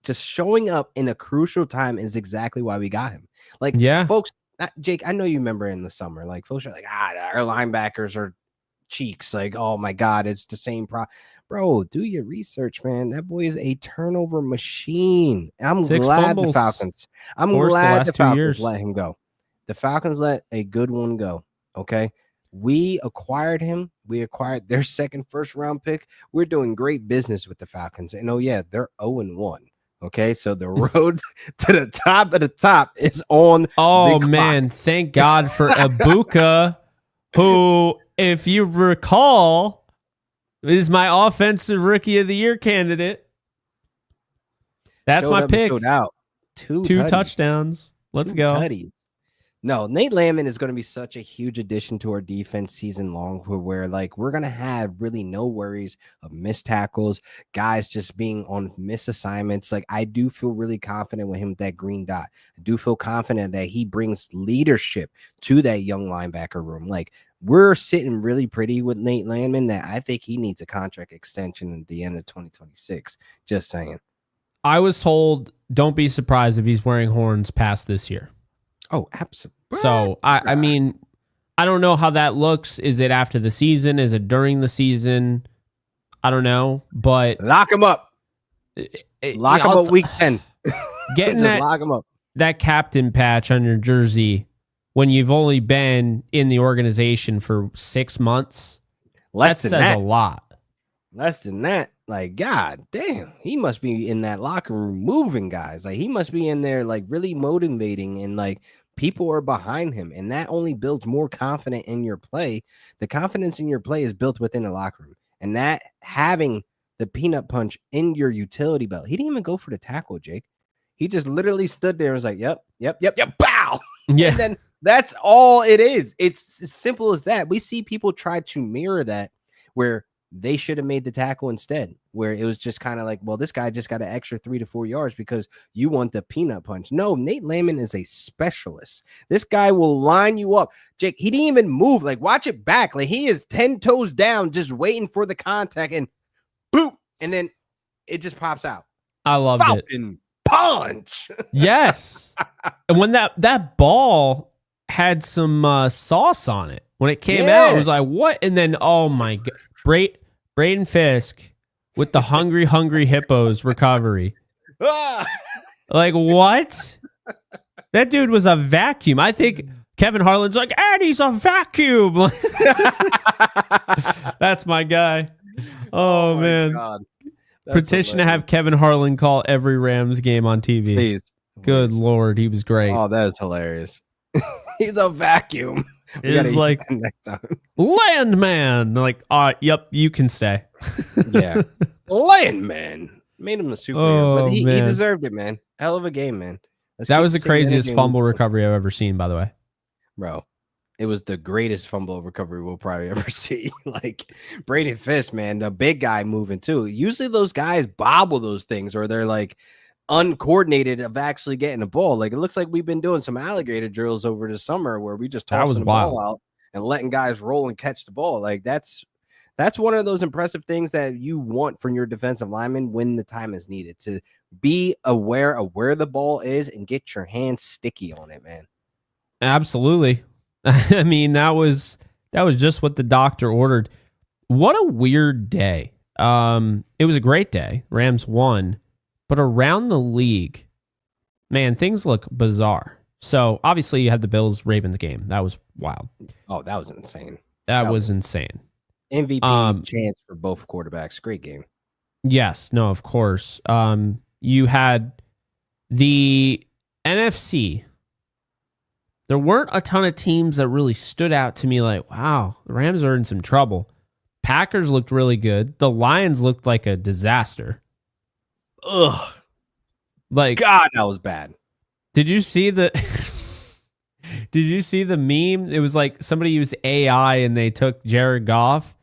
just showing up in a crucial time is exactly why we got him. Like, yeah, folks. Jake, I know you remember in the summer, like, folks are like, our linebackers are cheeks. Like, oh my God, it's the same bro. Do your research, man. That boy is a turnover machine. I'm glad the Falcons. I'm glad the Falcons let him go. The Falcons let a good one go. Okay. We acquired him. We acquired their second first-round pick. We're doing great business with the Falcons. And oh, yeah, they're 0-1. Okay. So the road to the top of the top is on. Oh, the man. clock. Thank God for Ibuka, who, if you recall, is my offensive rookie of the year candidate. That's Showed my up and pick. showed out. Two touchdowns. Let's go. Tutties. No, Nate Landman is going to be such a huge addition to our defense season long, where like we're going to have really no worries of missed tackles, guys just being on miss assignments. Like I do feel really confident with him with that green dot. I do feel confident that he brings leadership to that young linebacker room. Like we're sitting really pretty with Nate Landman that I think he needs a contract extension at the end of 2026. Just saying. I was told don't be surprised if he's wearing horns past this year. Oh, absolutely. So, I mean, I don't know how that looks. Is it after the season? Is it during the season? I don't know, but lock him up. Lock him up week 10. Getting lock him up. That captain patch on your jersey when you've only been in the organization for 6 months, that says a lot. Less than that. Like, God damn, he must be in that locker room moving guys. Like, he must be in there, like, really motivating, and like people are behind him. And that only builds more confidence in your play. The confidence in your play is built within the locker room. And that having the peanut punch in your utility belt, he didn't even go for the tackle, Jake. He just literally stood there and was like, yep, bow. Yeah. And then that's all it is. It's as simple as that. We see people try to mirror that where they should have made the tackle instead, where it was just kind of like, well, this guy just got an extra 3 to 4 yards because you want the peanut punch. No, Nate Landman is a specialist. This guy will line you up. Jake, he didn't even move. Like, watch it back. Like, he is 10 toes down, just waiting for the contact, and boop, and then it just pops out. I loved Falcon punch. Yes. And when that ball had some sauce on it, when it came out, it was like, what? And then, oh my God, Braden Fisk with the hungry hippos recovery. Like, what? That dude was a vacuum. I think Kevin Harlan's like, and he's a vacuum. That's my guy. Oh man. God. Petition hilarious. To have Kevin Harlan call every Rams game on TV. Please. Good Lord, he was great. Oh, that is hilarious. He's a vacuum. It's like next time. Landman. Like, yep, you can stay. Yeah. Landman. Made him a superhero. But he deserved it, man. Hell of a game, man. That was the craziest fumble recovery I've ever seen, by the way. Bro, it was the greatest fumble recovery we'll probably ever see. Like, Braden Fisk, man, the big guy moving too. Usually those guys bobble those things, or they're like uncoordinated of actually getting the ball. Like, it looks like we've been doing some alligator drills over the summer where we just tossing the ball out and letting guys roll and catch the ball. Like, that's one of those impressive things that you want from your defensive lineman when the time is needed, to be aware of where the ball is and get your hands sticky on it, man. Absolutely. I mean, that was just what the doctor ordered. What a weird day. It was a great day. Rams won. But around the league, man, things look bizarre. So, obviously, you had the Bills-Ravens game. That was wild. Oh, that was insane. That was insane. MVP chance for both quarterbacks. Great game. Yes. No, of course. You had the NFC. There weren't a ton of teams that really stood out to me like, wow, the Rams are in some trouble. Packers looked really good. The Lions looked like a disaster. Ugh. Like, God, that was bad. Did you see the meme? It was like somebody used AI and they took Jared Goff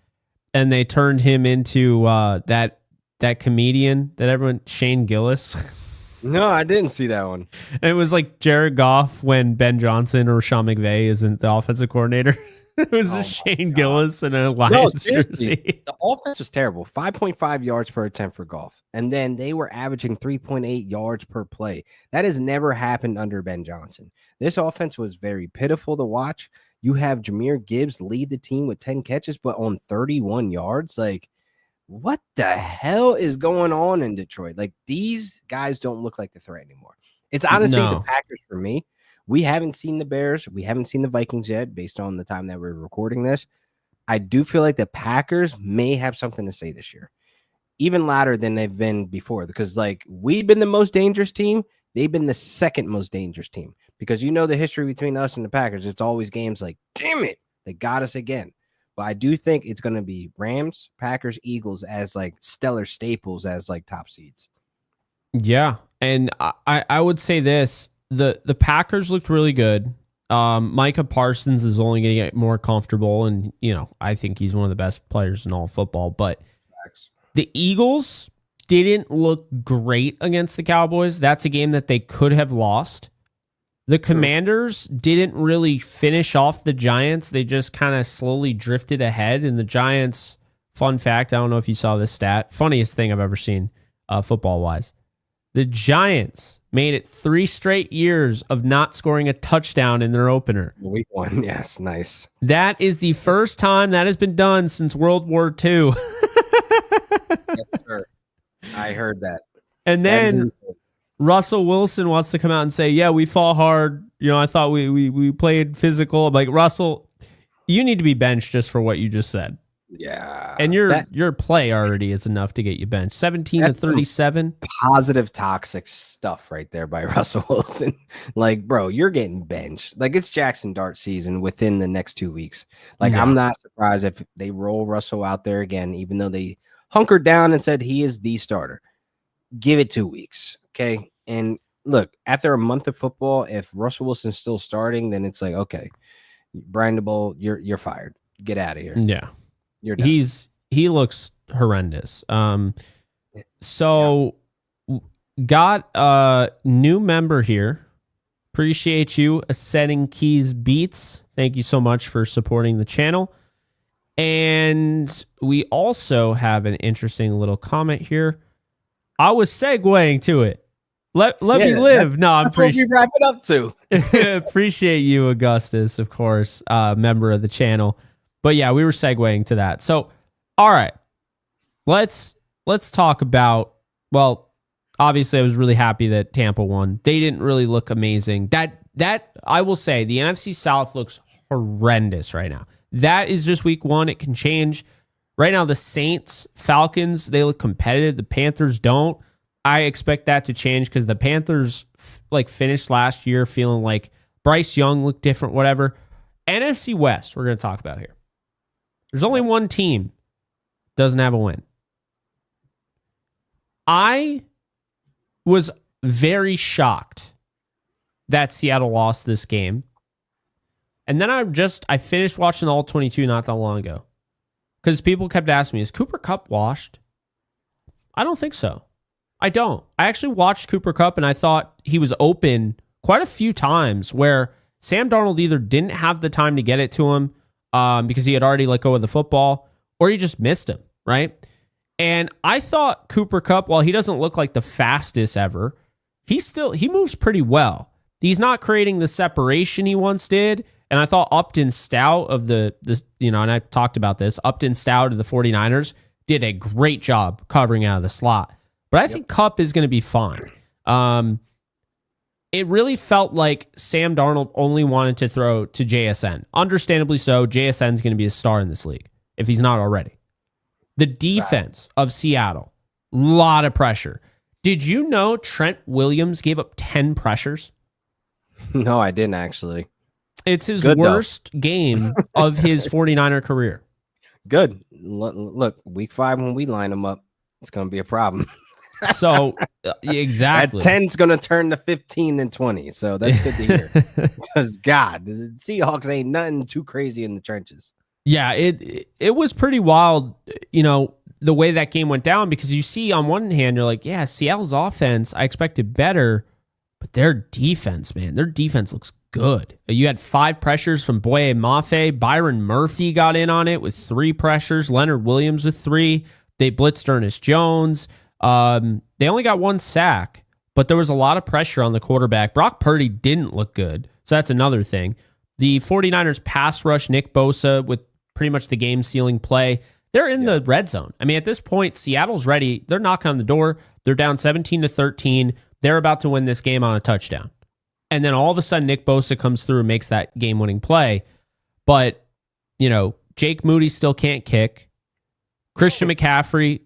and they turned him into that comedian that everyone, Shane Gillis. No, I didn't see that one. And it was like Jared Goff when Ben Johnson or Sean McVay isn't the offensive coordinator. It was just Shane Gillis in a Lions jersey. The offense was terrible. 5.5 yards per attempt for Goff. And then they were averaging 3.8 yards per play. That has never happened under Ben Johnson. This offense was very pitiful to watch. You have Jahmyr Gibbs lead the team with 10 catches, but on 31 yards. Like, what the hell is going on in Detroit? Like, these guys don't look like the threat anymore. It's honestly the Packers for me, We haven't seen the Bears. We haven't seen the Vikings yet, based on the time that we're recording this. I do feel like the Packers may have something to say this year, even louder than they've been before, because like we've been the most dangerous team. They've been the second most dangerous team, because you know the history between us and the Packers. It's always games like, damn it, they got us again. But I do think it's going to be Rams, Packers, Eagles as like stellar staples as like top seeds. Yeah. And I would say this, the Packers looked really good. Micah Parsons is only going to get more comfortable. And, you know, I think he's one of the best players in all football. But the Eagles didn't look great against the Cowboys. That's a game that they could have lost. The Commanders didn't really finish off the Giants. They just kind of slowly drifted ahead. And the Giants, fun fact, I don't know if you saw this stat, funniest thing I've ever seen football-wise. The Giants made it 3 straight years of not scoring a touchdown in their opener. Week 1, yes, nice. That is the first time that has been done since World War II. Yes, sir. I heard that. And then Russell Wilson wants to come out and say, yeah, we fought hard. You know, I thought we played physical. I'm like, Russell, you need to be benched just for what you just said. Yeah. And your play already is enough to get you benched. 17 to 37. Positive toxic stuff right there by Russell Wilson. Like, bro, you're getting benched. Like, it's Jackson Dart season within the next 2 weeks. Like, I'm not surprised if they roll Russell out there again, even though they hunkered down and said he is the starter. Give it 2 weeks. Okay. And look, after a month of football, if Russell Wilson's still starting, then it's like, okay, Brian DeBoer, you're fired. Get out of here. Yeah. You're done. He looks horrendous. So got a new member here. Appreciate you, Ascending Keys Beats. Thank you so much for supporting the channel. And we also have an interesting little comment here. I was segueing to it. Let me live. No, I'm what we wrap it up to. Appreciate you, Augustus, of course, member of the channel. But yeah, we were segueing to that. So, all right, let's talk about. Well, obviously, I was really happy that Tampa won. They didn't really look amazing. That I will say, the NFC South looks horrendous right now. That is just week 1. It can change. Right now, the Saints, Falcons, they look competitive. The Panthers don't. I expect that to change because the Panthers finished last year feeling like Bryce Young looked different, whatever. NFC West, we're going to talk about here. There's only one team doesn't have a win. I was very shocked that Seattle lost this game. And then I finished watching the All-22 not that long ago. Because people kept asking me, is Cooper Kupp washed? I don't think so. I don't. I actually watched Cooper Kupp and I thought he was open quite a few times where Sam Darnold either didn't have the time to get it to him because he had already let go of the football, or he just missed him, right? And I thought Cooper Kupp, while he doesn't look like the fastest ever, he moves pretty well. He's not creating the separation he once did. And I thought Upton Stout of and I talked about this, Upton Stout of the 49ers did a great job covering out of the slot. But I think Kupp is going to be fine. It really felt like Sam Darnold only wanted to throw to JSN. Understandably so. JSN is going to be a star in this league, if he's not already. The defense of Seattle, lot of pressure. Did you know Trent Williams gave up 10 pressures? No, I didn't actually. It's his worst game of his 49er career. Good. Look, week 5 when we line them up, it's going to be a problem. So, exactly. That 10's going to turn to 15 and 20. So that's good to hear. Because, God, the Seahawks ain't nothing too crazy in the trenches. Yeah, it was pretty wild, the way that game went down, because you see on one hand, you're like, yeah, Seattle's offense, I expected better, but their defense, man, their defense looks good. You had 5 pressures from Boye Mafe. Byron Murphy got in on it with 3 pressures. Leonard Williams with 3. They blitzed Ernest Jones. They only got 1 sack, but there was a lot of pressure on the quarterback. Brock Purdy didn't look good, so that's another thing. The 49ers pass rush Nick Bosa with pretty much the game-sealing play. They're in the red zone. I mean, at this point, Seattle's ready. They're knocking on the door. They're down 17-13. They're about to win this game on a touchdown. And then all of a sudden, Nick Bosa comes through and makes that game-winning play. But, Jake Moody still can't kick. Christian McCaffrey,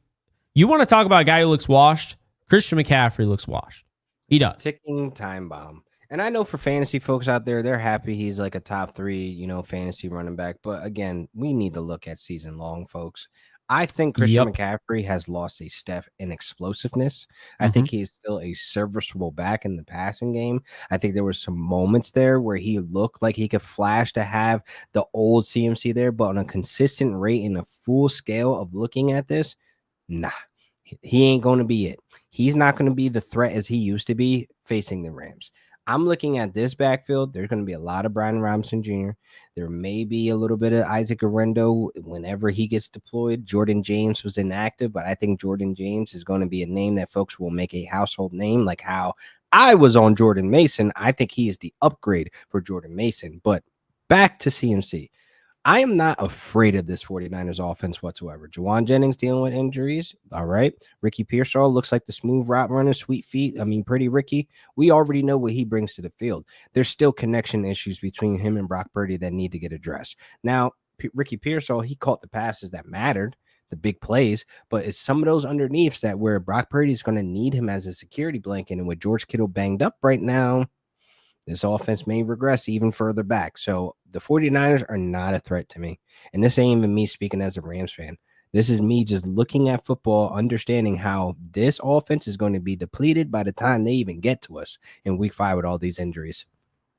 you want to talk about a guy who looks washed? Christian McCaffrey looks washed. He does. Ticking time bomb. And I know for fantasy folks out there, they're happy he's like a top 3, fantasy running back. But again, we need to look at season long, folks. I think Christian McCaffrey has lost a step in explosiveness. I think he's still a serviceable back in the passing game. I think there were some moments there where he looked like he could flash to have the old CMC there, but on a consistent rate in a full scale of looking at this, nah, he ain't going to be it. He's not going to be the threat as he used to be facing the Rams. I'm looking at this backfield. There's going to be a lot of Brian Robinson Jr. There may be a little bit of Isaac Arendo whenever he gets deployed. Jordan James was inactive, but I think Jordan James is going to be a name that folks will make a household name, like how I was on Jordan Mason. I think he is the upgrade for Jordan Mason. But back to CMC. I am not afraid of this 49ers offense whatsoever. Juwan Jennings dealing with injuries. All right. Ricky Pearsall looks like the smooth route runner, sweet feet. Pretty Ricky. We already know what he brings to the field. There's still connection issues between him and Brock Purdy that need to get addressed. Now, Ricky Pearsall, he caught the passes that mattered, the big plays, but it's some of those underneaths that where Brock Purdy is going to need him as a security blanket. And with George Kittle banged up right now, this offense may regress even further back. So the 49ers are not a threat to me. And this ain't even me speaking as a Rams fan. This is me just looking at football, understanding how this offense is going to be depleted by the time they even get to us in week 5 with all these injuries.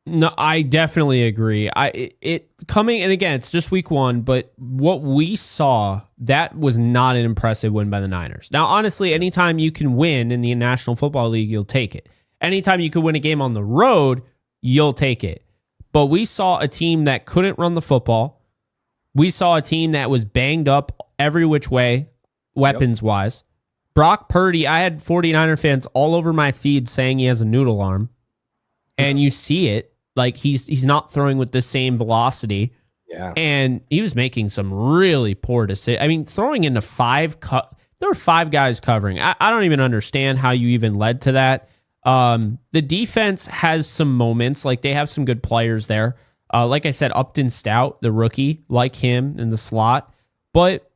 No, I definitely agree. It coming, and again, it's just week 1, but what we saw, that was not an impressive win by the Niners. Now, honestly, anytime you can win in the National Football League, you'll take it. Anytime you could win a game on the road, you'll take it. But we saw a team that couldn't run the football. We saw a team that was banged up every which way, weapons-wise. Brock Purdy, I had 49er fans all over my feed saying he has a noodle arm. And you see it. Like, he's not throwing with the same velocity. Yeah. And he was making some really poor decisions. Throwing into 5 there were 5 guys covering. I don't even understand how you even led to that. The defense has some moments, like they have some good players there. Like I said, Upton Stout, the rookie, like him in the slot. But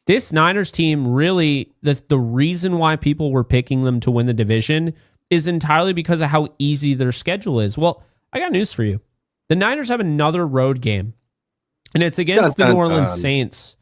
this Niners team really, the reason why people were picking them to win the division is entirely because of how easy their schedule is. Well, I got news for you. The Niners have another road game, and it's against the New Orleans Saints.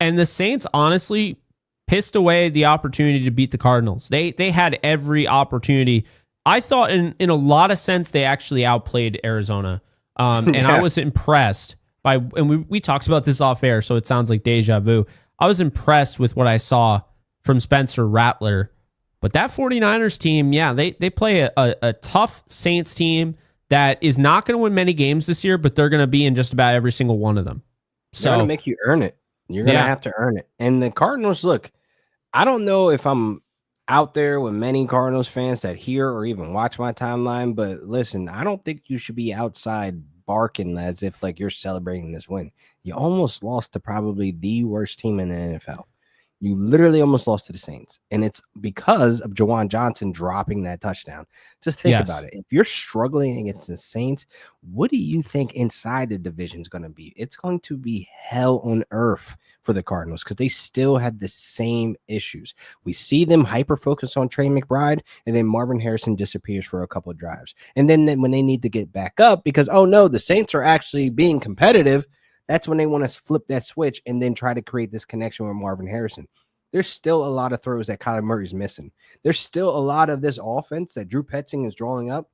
And the Saints, honestly, pissed away the opportunity to beat the Cardinals. They had every opportunity. I thought in a lot of sense they actually outplayed Arizona. And I was impressed by, and we talked about this off air, so it sounds like deja vu. I was impressed with what I saw from Spencer Rattler. But that 49ers team, they play a tough Saints team that is not going to win many games this year, but they're going to be in just about every single one of them. So they're going to make you earn it. You're going to have to earn it. And the Cardinals, look, I don't know if I'm out there with many Cardinals fans that hear or even watch my timeline, but listen, I don't think you should be outside barking as if like you're celebrating this win. You almost lost to probably the worst team in the NFL. You literally almost lost to the Saints, and it's because of Juwan Johnson dropping that touchdown. Just think about it. If you're struggling against the Saints, what do you think inside the division is going to be? It's going to be hell on earth for the Cardinals because they still have the same issues. We see them hyper-focus on Trey McBride, and then Marvin Harrison disappears for a couple of drives. And then when they need to get back up because, oh, no, the Saints are actually being competitive, that's when they want to flip that switch and then try to create this connection with Marvin Harrison. There's still a lot of throws that Kyler Murray's missing. There's still a lot of this offense that Drew Petzing is drawing up.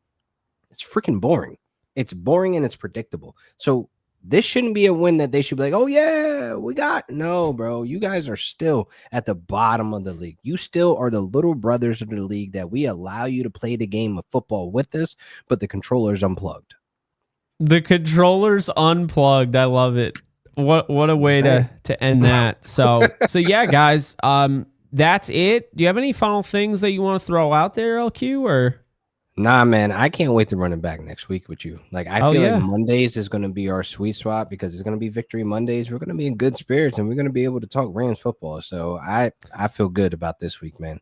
It's freaking boring. It's boring and it's predictable. So this shouldn't be a win that they should be like, oh, yeah, we got. No, bro. You guys are still at the bottom of the league. You still are the little brothers of the league that we allow you to play the game of football with us, but the controller's unplugged. The controller's unplugged. I love it. What a way to end that. So yeah, guys, that's it. Do you have any final things that you want to throw out there, LQ, or? Nah, man, I can't wait to run it back next week with you. Like, I feel like Mondays is going to be our sweet spot because it's going to be Victory Mondays. We're going to be in good spirits and we're going to be able to talk Rams football. So I feel good about this week, man.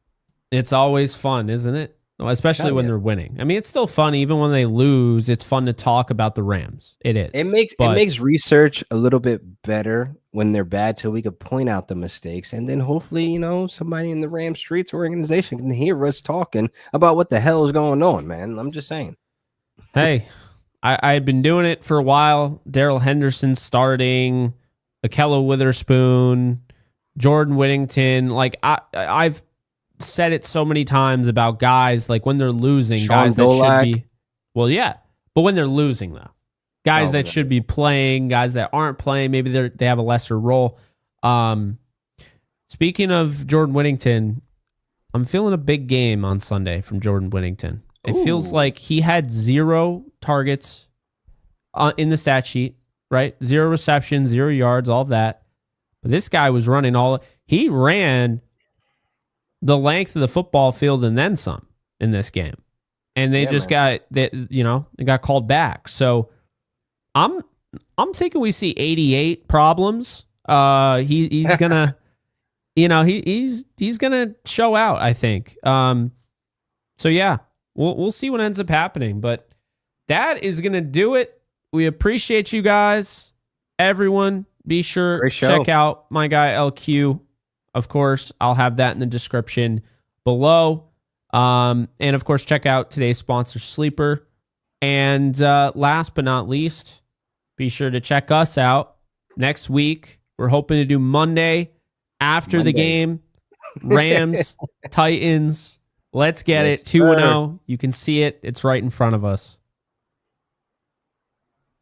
It's always fun, isn't it? especially when they're winning. I mean, it's still fun. Even when they lose, it's fun to talk about the Rams. It is. It makes research a little bit better when they're bad, so we could point out the mistakes, and then hopefully, somebody in the Ram Streets organization can hear us talking about what the hell is going on, man. I'm just saying. Hey, I had been doing it for a while. Darrell Henderson starting, Ahkello Witherspoon, Jordan Whittington. Like I've said it so many times about guys, like when they're losing, guys that should be, well, yeah, but when they're losing though, guys that should be playing, guys that aren't playing, maybe they have a lesser role. Speaking of Jordan Whittington, I'm feeling a big game on Sunday from Jordan Whittington. It feels like he had 0 targets in the stat sheet, right? 0 receptions, 0 yards, all of that. But this guy was running he ran the length of the football field and then some in this game. And they it got called back. So I'm thinking we see 88 problems. He's gonna he's gonna show out, I think. So yeah, we'll see what ends up happening, but that is gonna do it. We appreciate you guys, everyone. Be sure to check out my guy LQ. Of course, I'll have that in the description below. And of course, check out today's sponsor, Sleeper. And last but not least, be sure to check us out next week. We're hoping to do Monday after the game. Rams, Titans. Let's get it. 2-0. You can see it. It's right in front of us.